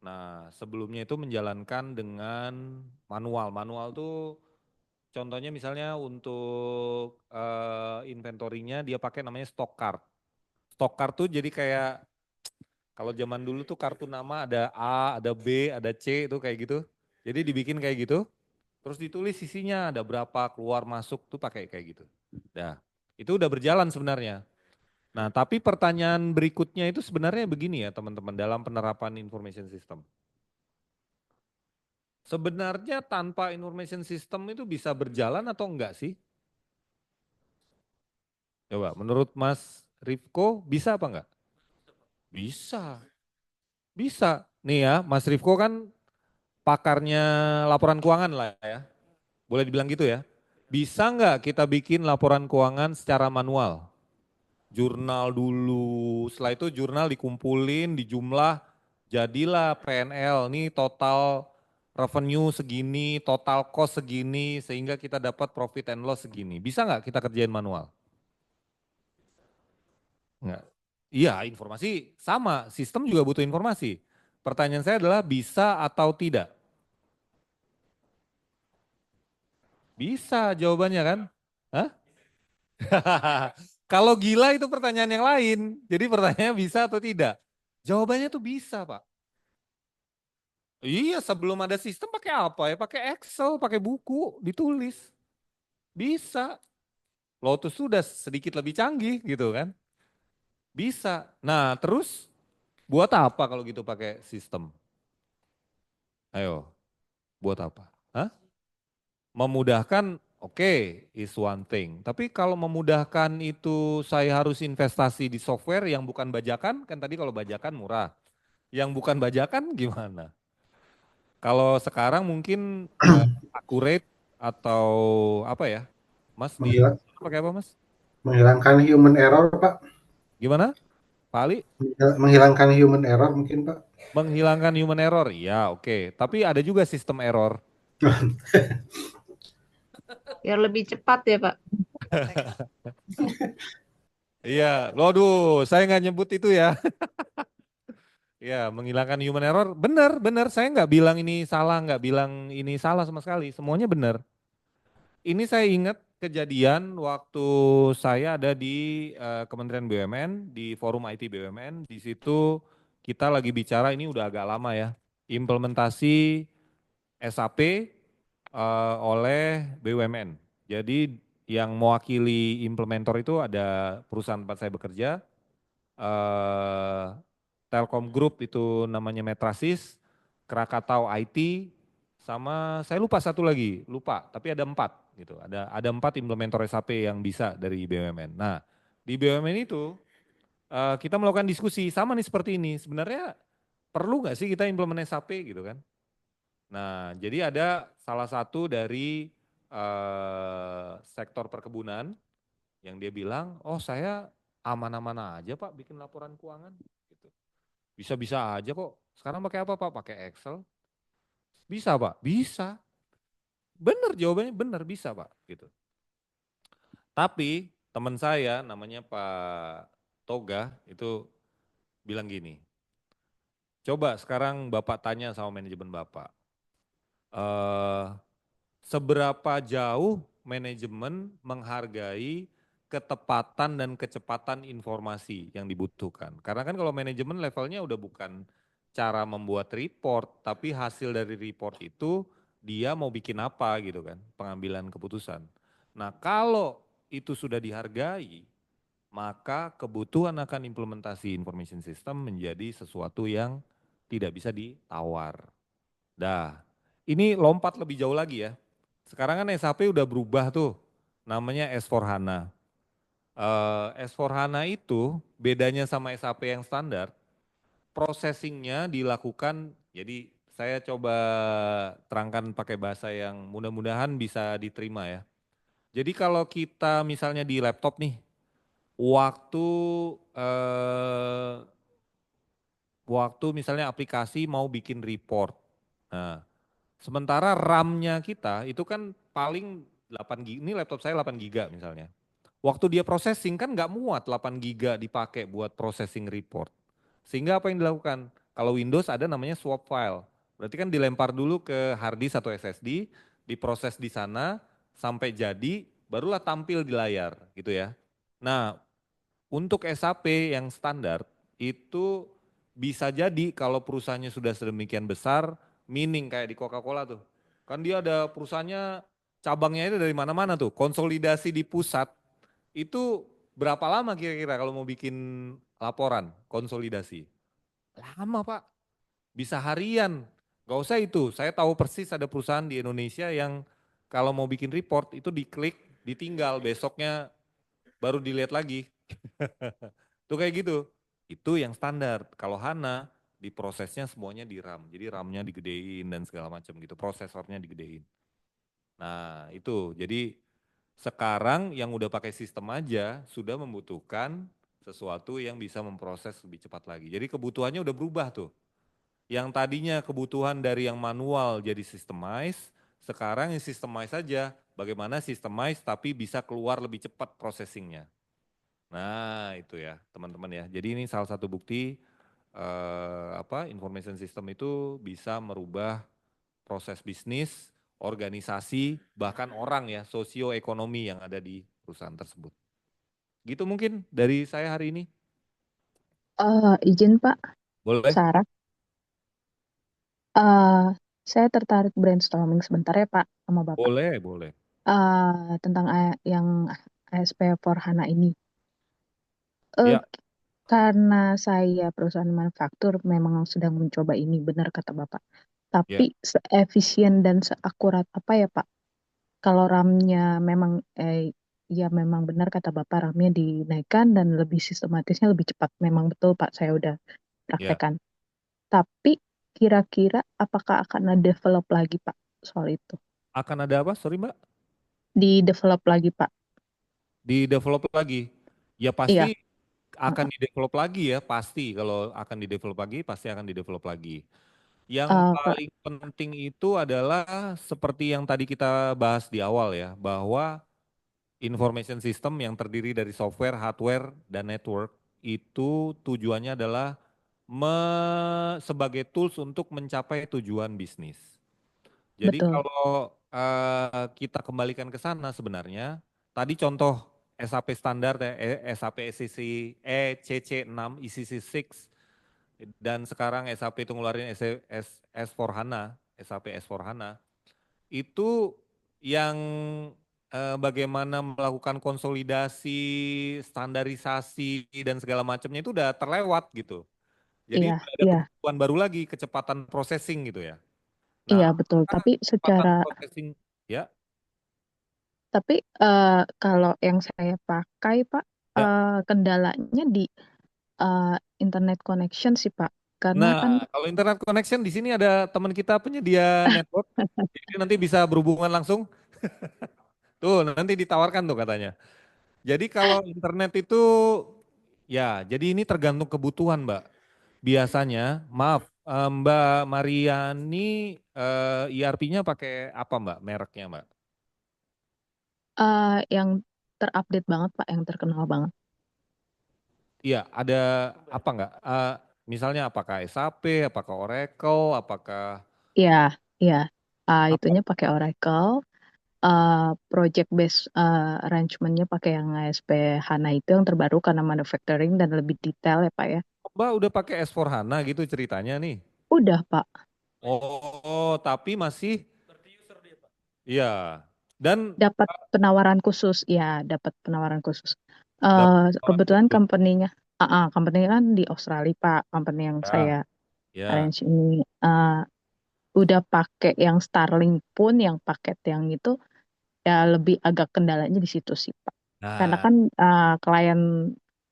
Nah, sebelumnya itu menjalankan dengan manual. Manual tuh contohnya misalnya untuk inventorinya dia pakai namanya stock card. Stock card tuh jadi kayak kalau zaman dulu tuh kartu nama ada A, ada B, ada C itu kayak gitu. Jadi dibikin kayak gitu. Terus ditulis isinya ada berapa keluar masuk tuh pakai kayak gitu. Nah, itu udah berjalan sebenarnya. Nah, tapi pertanyaan berikutnya itu sebenarnya begini ya teman-teman dalam penerapan information system. Sebenarnya tanpa information system itu bisa berjalan atau enggak sih? Coba, menurut Mas Rifko bisa apa enggak? Bisa. Bisa. Nih ya, Mas Rifko kan pakarnya laporan keuangan lah ya. Boleh dibilang gitu ya. Bisa enggak kita bikin laporan keuangan secara manual? Jurnal dulu, setelah itu jurnal dikumpulin, dijumlah, jadilah PNL, nih total revenue segini, total cost segini, sehingga kita dapat profit and loss segini. Bisa nggak kita kerjain manual? Enggak. Iya, informasi sama, sistem juga butuh informasi. Pertanyaan saya adalah bisa atau tidak? Bisa jawabannya kan? Hah? Kalau gila itu pertanyaan yang lain. Jadi pertanyaannya bisa atau tidak? Jawabannya tuh bisa, Pak. Iya, sebelum ada sistem pakai apa ya? Pakai Excel, pakai buku, ditulis. Bisa. Lotus sudah sedikit lebih canggih gitu kan. Bisa. Nah, terus buat apa kalau gitu pakai sistem? Ayo, buat apa? Hah? Memudahkan, oke, is one thing. Tapi kalau memudahkan itu saya harus investasi di software yang bukan bajakan, kan tadi kalau bajakan murah. Yang bukan bajakan gimana? Kalau sekarang mungkin accurate atau apa ya? Mas di pakai apa Mas? Menghilangkan human error Pak. Gimana? Pak Ali? Menghilangkan human error mungkin Pak. Menghilangkan human error, ya oke. Tapi ada juga sistem error. Biar lebih cepat ya Pak. Iya, waduh, saya nggak nyebut itu ya. Ya, menghilangkan human error, benar, benar. Saya nggak bilang ini salah, nggak bilang ini salah sama sekali. Semuanya benar. Ini saya ingat kejadian waktu saya ada di Kementerian BUMN, di Forum IT BUMN. Di situ kita lagi bicara, ini udah agak lama ya, implementasi SAP oleh BUMN. Jadi yang mewakili implementator itu ada perusahaan tempat saya bekerja, Telkom Group itu namanya Metrasis, Krakatau IT, sama saya lupa satu lagi, lupa, tapi ada 4 gitu. Ada 4 implementator SAP yang bisa dari BUMN. Nah, di BUMN itu kita melakukan diskusi sama nih seperti ini. Sebenarnya perlu nggak sih kita implement SAP gitu kan? Nah, jadi ada salah satu dari sektor perkebunan yang dia bilang, oh saya aman-aman aja Pak bikin laporan keuangan. Gitu. Bisa-bisa aja kok. Sekarang pakai apa Pak? Pakai Excel. Bisa Pak? Bisa. Benar jawabannya, benar bisa Pak. Gitu. Tapi teman saya namanya Pak Toga itu bilang gini, coba sekarang Bapak tanya sama manajemen Bapak, seberapa jauh manajemen menghargai ketepatan dan kecepatan informasi yang dibutuhkan. Karena kan kalau manajemen levelnya udah bukan cara membuat report, tapi hasil dari report itu dia mau bikin apa gitu kan, pengambilan keputusan. Nah kalau itu sudah dihargai, maka kebutuhan akan implementasi information system menjadi sesuatu yang tidak bisa ditawar. Dah, ini lompat lebih jauh lagi ya. Sekarang kan SAP udah berubah tuh, namanya S4HANA. S4HANA itu bedanya sama SAP yang standar, processingnya dilakukan, jadi saya coba terangkan pakai bahasa yang mudah-mudahan bisa diterima ya. Jadi kalau kita misalnya di laptop nih, waktu waktu misalnya aplikasi mau bikin report, nah sementara RAM-nya kita itu kan paling 8 GB, ini laptop saya 8 GB misalnya. Waktu dia processing kan nggak muat 8 GB dipakai buat processing report. Sehingga apa yang dilakukan? Kalau Windows ada namanya swap file. Berarti kan dilempar dulu ke hard disk atau SSD, diproses di sana sampai jadi, barulah tampil di layar gitu ya. Nah, untuk SAP yang standar itu bisa jadi kalau perusahaannya sudah sedemikian besar, meaning kayak di Coca-Cola tuh. Kan dia ada perusahaannya, cabangnya itu dari mana-mana tuh, konsolidasi di pusat. Itu berapa lama kira-kira kalau mau bikin laporan konsolidasi? Lama Pak, bisa harian. Gak usah itu, saya tahu persis ada perusahaan di Indonesia yang kalau mau bikin report itu diklik, ditinggal, besoknya baru dilihat lagi. Tuh kayak gitu. Itu yang standar. Kalau HANA diprosesnya semuanya di RAM. Jadi RAM-nya digedein dan segala macam gitu. Prosesornya digedein. Nah itu. Jadi sekarang yang udah pakai sistem aja sudah membutuhkan sesuatu yang bisa memproses lebih cepat lagi. Jadi kebutuhannya udah berubah tuh. Yang tadinya kebutuhan dari yang manual jadi systemize, sekarang yang systemize saja. Bagaimana systemize tapi bisa keluar lebih cepat processingnya. Nah itu ya teman-teman ya. Jadi ini salah satu bukti information system itu bisa merubah proses bisnis, organisasi, bahkan orang ya, sosioekonomi yang ada di perusahaan tersebut. Gitu mungkin dari saya hari ini. Izin Pak, Boleh? Sarah. Saya tertarik brainstorming sebentar ya Pak sama Bapak. Boleh, boleh. Tentang yang ASP4HANA ini. Ya. Karena saya perusahaan manufaktur memang sedang mencoba ini, benar kata Bapak. Tapi seefisien dan seakurat apa ya Pak? Kalau RAM-nya memang, ya memang benar kata Bapak, RAM-nya dinaikkan dan lebih sistematisnya lebih cepat. Memang betul Pak, saya udah praktekkan. Tapi kira-kira apakah akan ada develop lagi Pak soal itu? Akan ada apa? Sorry Mbak? Di develop lagi Pak. Di develop lagi? Ya pasti Iya. akan di develop lagi ya, pasti. Kalau akan di develop lagi, pasti akan di develop lagi. Yang paling penting itu adalah seperti yang tadi kita bahas di awal ya, bahwa information system yang terdiri dari software, hardware, dan network itu tujuannya adalah sebagai tools untuk mencapai tujuan bisnis. Jadi Betul. kalau kita kembalikan ke sana sebenarnya, tadi contoh SAP standar, SAP ECC6, ECC6, dan sekarang SAP itu ngeluarin S4HANA, SAP S4HANA, itu yang bagaimana melakukan konsolidasi, standarisasi, dan segala macamnya itu udah terlewat gitu. Jadi Iya, udah ada iya, kebutuhan baru lagi, kecepatan processing gitu ya. iya Nah, betul. apakah Tapi kecepatan secara, processing, ya, tapi kalau yang saya pakai Pak, ya. kendalanya di internet connection sih Pak. Karena kan, Nah, kalau internet connection di sini ada teman kita penyedia network, jadi nanti bisa berhubungan langsung. Tuh, nanti ditawarkan tuh katanya. Jadi kalau internet itu, ya, jadi ini tergantung kebutuhan, Mbak. Biasanya, maaf, Mbak Mariani, ERP-nya pakai apa, Mbak? Mereknya, Mbak? yang terupdate banget Pak, yang terkenal banget. Iya, ada apa enggak? Misalnya apakah SAP, apakah Oracle, apakah Iya, iya. apa? Itunya pakai Oracle. Project based arrangement-nya pakai yang ASP HANA itu yang terbaru karena manufacturing dan lebih detail ya Pak ya. Mbak udah pakai S4HANA gitu ceritanya nih. Udah Pak, Oh, tapi masih, iya. Dan dapat penawaran khusus, ya dapat penawaran khusus. dapat Kebetulan company-nya kan di Australia Pak, company yang ya, saya ya. arrange ini udah pakai yang Starlink pun, yang paket yang itu ya lebih agak kendalanya di situ sih Pak. Karena Nah, kan klien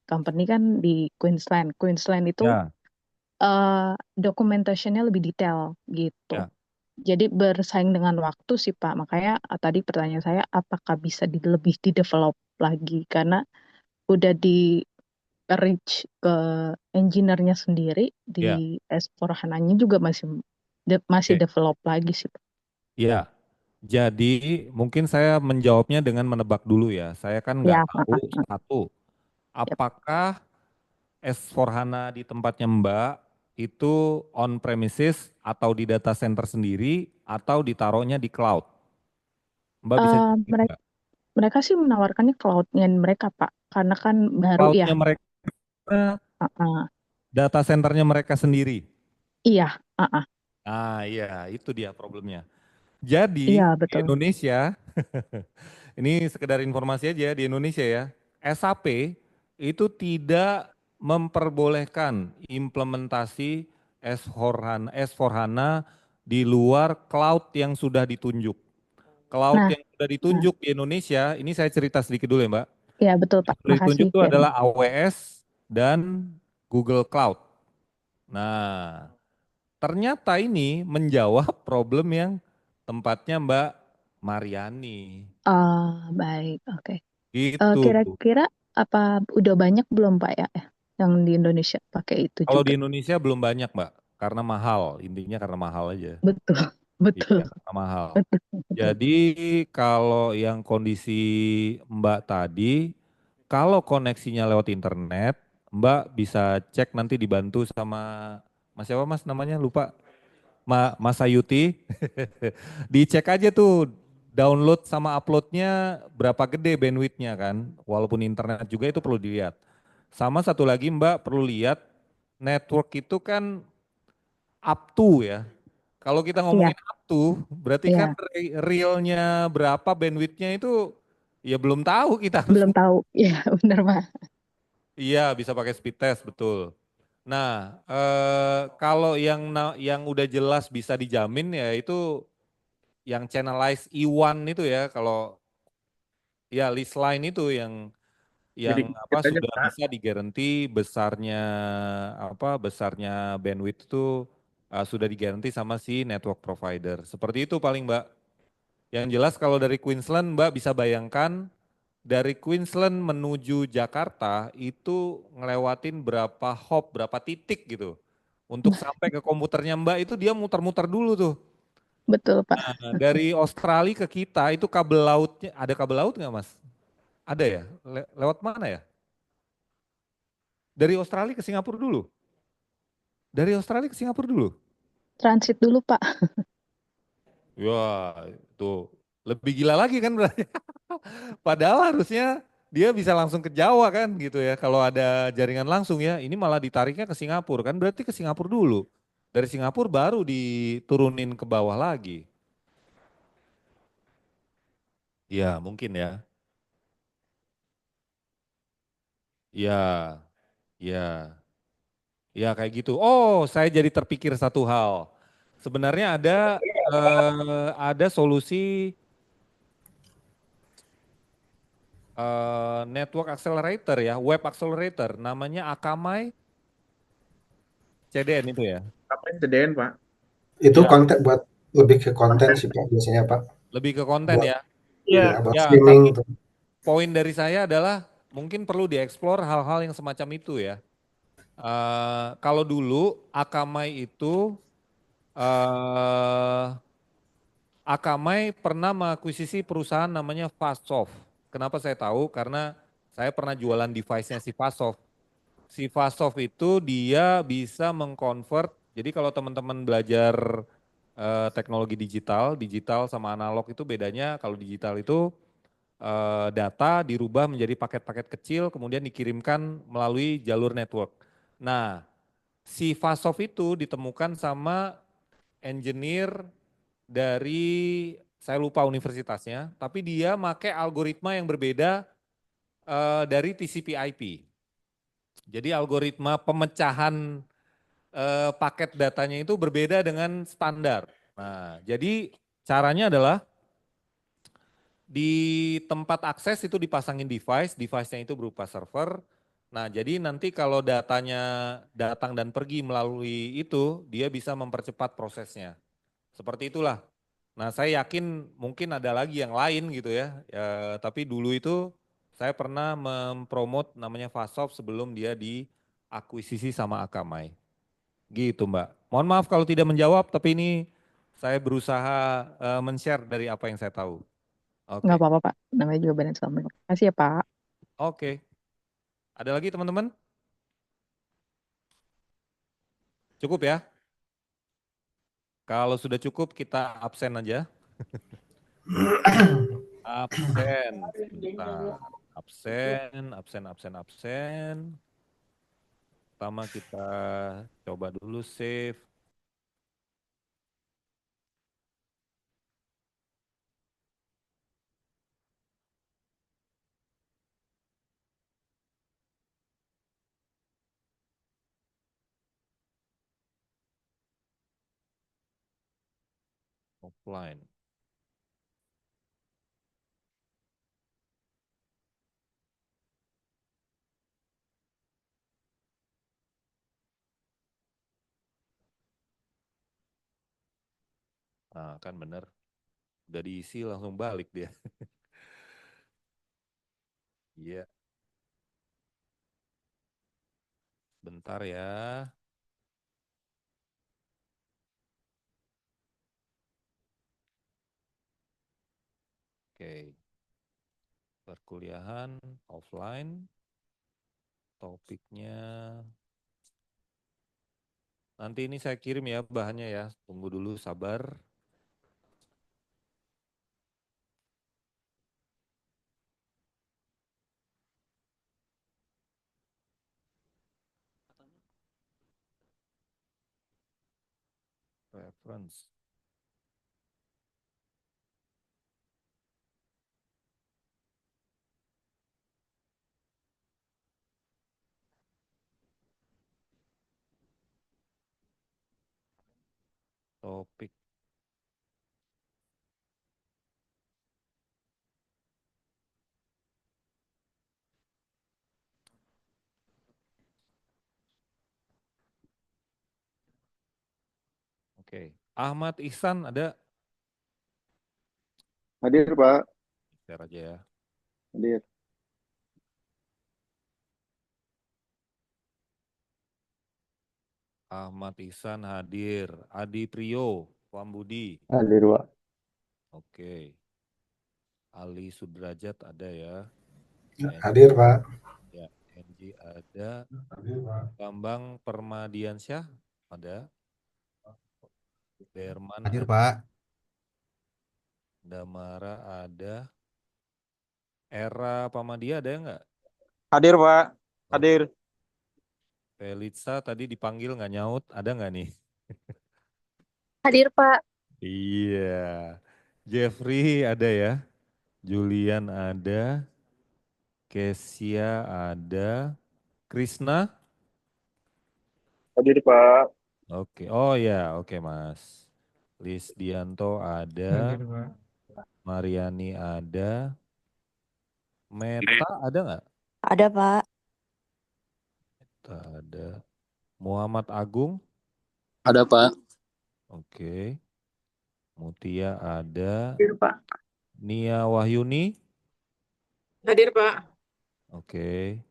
company kan di Queensland. Queensland itu ya, documentation-nya lebih detail gitu. ya. Jadi bersaing dengan waktu sih Pak. Makanya tadi pertanyaan saya apakah bisa lebih di-develop lagi karena udah di reach ke engineer-nya sendiri Ya, di S4HANA-nya juga masih oke. develop lagi sih Pak. Ya. Jadi mungkin saya menjawabnya dengan menebak dulu ya. Saya kan Ya, nggak tahu satu, Yap. apakah S4HANA di tempatnya Mbak itu on premises atau di data center sendiri atau ditaruhnya di cloud. Mbak bisa jawab mereka nggak? mereka sih menawarkannya cloud-nya mereka Pak. Karena kan baru ya. Cloud-nya mereka, Uh-uh. data centernya mereka sendiri. Iya, Ah iya, itu dia problemnya. Jadi iya di betul. Indonesia, ini sekedar informasi aja di Indonesia ya, SAP itu tidak memperbolehkan implementasi S4HANA di luar cloud yang sudah ditunjuk. Cloud Nah, yang sudah ditunjuk di Indonesia, ini saya cerita sedikit dulu ya Mbak. ya betul Yang Pak. sudah ditunjuk Makasih itu ya. adalah AWS dan Google Cloud. Nah, ternyata ini menjawab problem yang tempatnya Mbak Mariani. Baik, oke. Gitu. Kira-kira apa udah banyak belum Pak ya yang di Indonesia pakai itu Kalau di juga? Indonesia belum banyak Mbak, karena mahal. Intinya karena mahal aja. Betul, betul, Iya, karena mahal. betul, betul. Jadi kalau yang kondisi Mbak tadi, kalau koneksinya lewat internet, Mbak bisa cek nanti dibantu sama Mas siapa Mas namanya lupa. Mas Ayuti. Dicek aja tuh download sama uploadnya berapa gede bandwidthnya kan. Walaupun internet juga itu perlu dilihat. Sama satu lagi Mbak perlu lihat network itu kan up to ya. Kalau kita Iya, ngomongin up to, berarti kan iya, realnya berapa bandwidthnya itu ya belum tahu kita harus. belum tahu. Iya, benar Pak. Iya bisa pakai speed test betul. Nah kalau yang udah jelas bisa dijamin ya itu yang channelize E1 itu ya kalau ya list line itu yang Jadi apa kita aja sudah Pak. bisa digaranti besarnya bandwidth itu sudah digaranti sama si network provider. Seperti itu paling Mbak. Yang jelas kalau dari Queensland Mbak bisa bayangkan dari Queensland menuju Jakarta itu ngelewatin berapa hop, berapa titik gitu. Untuk sampai ke komputernya Mbak itu dia muter-muter dulu tuh. Betul Pak. Nah, dari Australia ke kita itu kabel lautnya, ada kabel laut nggak Mas? Ada ya? Lewat mana ya? Dari Australia ke Singapura dulu. Dari Australia ke Singapura dulu. Transit dulu, Pak. Wah, itu lebih gila lagi kan berarti. Padahal harusnya dia bisa langsung ke Jawa kan gitu ya. Kalau ada jaringan langsung ya, ini malah ditariknya ke Singapura kan berarti ke Singapura dulu. Dari Singapura baru diturunin ke bawah lagi. Ya, mungkin ya. Ya, ya, ya kayak gitu. Oh, saya jadi terpikir satu hal. Sebenarnya ada solusi network accelerator ya, web accelerator, namanya Akamai CDN itu ya. Apa yang CDN, Pak? Itu Ya, konten buat lebih ke konten sih Pak biasanya Pak. lebih ke konten Buat ya. Iya. ya buat Ya, streaming tapi tuh. poin dari saya adalah mungkin perlu dieksplor hal-hal yang semacam itu ya. Kalau dulu Akamai itu eh Akamai pernah mengakuisisi perusahaan namanya Fastsoft. Kenapa saya tahu? Karena saya pernah jualan device-nya si Fastsoft. Si Fastsoft itu dia bisa mengkonvert. Jadi kalau teman-teman belajar teknologi digital, digital sama analog itu bedanya kalau digital itu data dirubah menjadi paket-paket kecil kemudian dikirimkan melalui jalur network. Nah, si Fastsoft itu ditemukan sama engineer dari saya lupa universitasnya, tapi dia pakai algoritma yang berbeda dari TCP/IP. Jadi algoritma pemecahan paket datanya itu berbeda dengan standar. Nah, jadi caranya adalah di tempat akses itu dipasangin device, device-nya itu berupa server. Nah, jadi nanti kalau datanya datang dan pergi melalui itu, dia bisa mempercepat prosesnya. Seperti itulah. Nah, saya yakin mungkin ada lagi yang lain gitu ya. Tapi dulu itu saya pernah mempromot namanya Fastsoft sebelum dia diakuisisi sama Akamai. Gitu Mbak. Mohon maaf kalau tidak menjawab, tapi ini saya berusaha men-share dari apa yang saya tahu. Nggak Oke. apa-apa, Pak. Namanya juga brainstorming. Terima kasih ya, Pak. Oke. Ada lagi teman-teman? Cukup ya? Kalau sudah cukup kita absen aja. Absen. Sebentar. Absen. Pertama kita coba dulu save. Offline. Nah, kan bener. Udah diisi langsung balik dia. Iya, bentar ya. Oke. Perkuliahan offline. Topiknya nanti ini saya kirim ya bahannya ya. Tunggu dulu sabar. Reference. Topik. Oke. Ahmad Ihsan ada? Hadir, Pak. Share aja ya. Hadir. Ahmad Ihsan hadir. Adi Priyo, Wambudi. Hadir, Pak. Oke. Ali Sudrajat ada ya. Hadir, Pak. Ya, Enji ada. Hadir, Pak. Bambang Permadiansyah ada. Berman Hadir, ada. Pak. Damara ada. Era Pamadia ada nggak? Hadir, Pak. Hadir. Felitsa tadi dipanggil nggak nyaut, ada nggak nih? Hadir, Pak. Iya. Jeffrey ada ya. Julian ada. Kesia ada. Krisna? Hadir, Pak. Oke. Oh ya, oke Mas. Lisdianto ada. Hadir, Pak. Mariani ada. Meta ada nggak? Ada, Pak. Meta ada. Muhammad Agung? Ada, Pak. Oke. Mutia ada. Hadir, Pak. Nia Wahyuni? Hadir, Pak. Oke.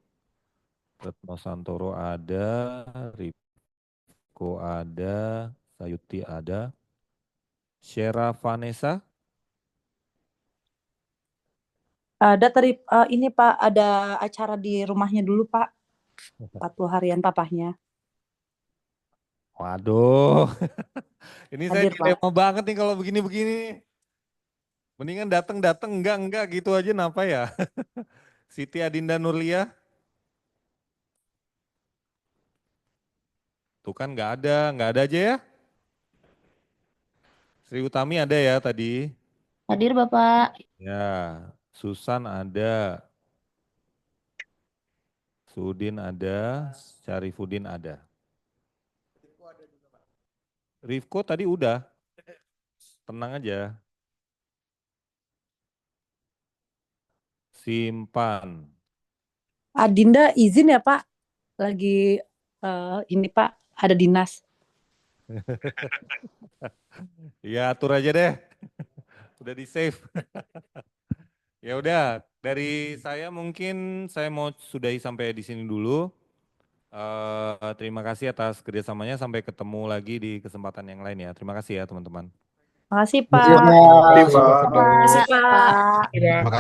Retno Santoro ada. Riko ada. Sayuti ada. Syera Vanessa? Ada ini Pak, ada acara di rumahnya dulu Pak. 40 harian papahnya. Waduh. Ini saya Hadir, Pak. dilema banget nih kalau begini-begini. Mendingan datang enggak gitu aja napa ya. Siti Adinda Nurlia. Tuh kan nggak ada aja ya. Sri Utami ada ya tadi. Hadir, Bapak. Ya, Susan ada. Sudin ada, Syarifudin ada. Rifko tadi udah. Tenang aja. Simpan. Adinda izin ya Pak, lagi ini Pak, ada dinas. Ya atur aja deh. Udah di save. Ya udah, dari saya mungkin saya mau sudahi sampai di sini dulu. Terima kasih atas kerjasamanya. Sampai ketemu lagi di kesempatan yang lain ya. Terima kasih ya teman-teman. Makasih Pak. Terima kasih, Pak. Makasih Pak. Terima kasih. Terima kasih.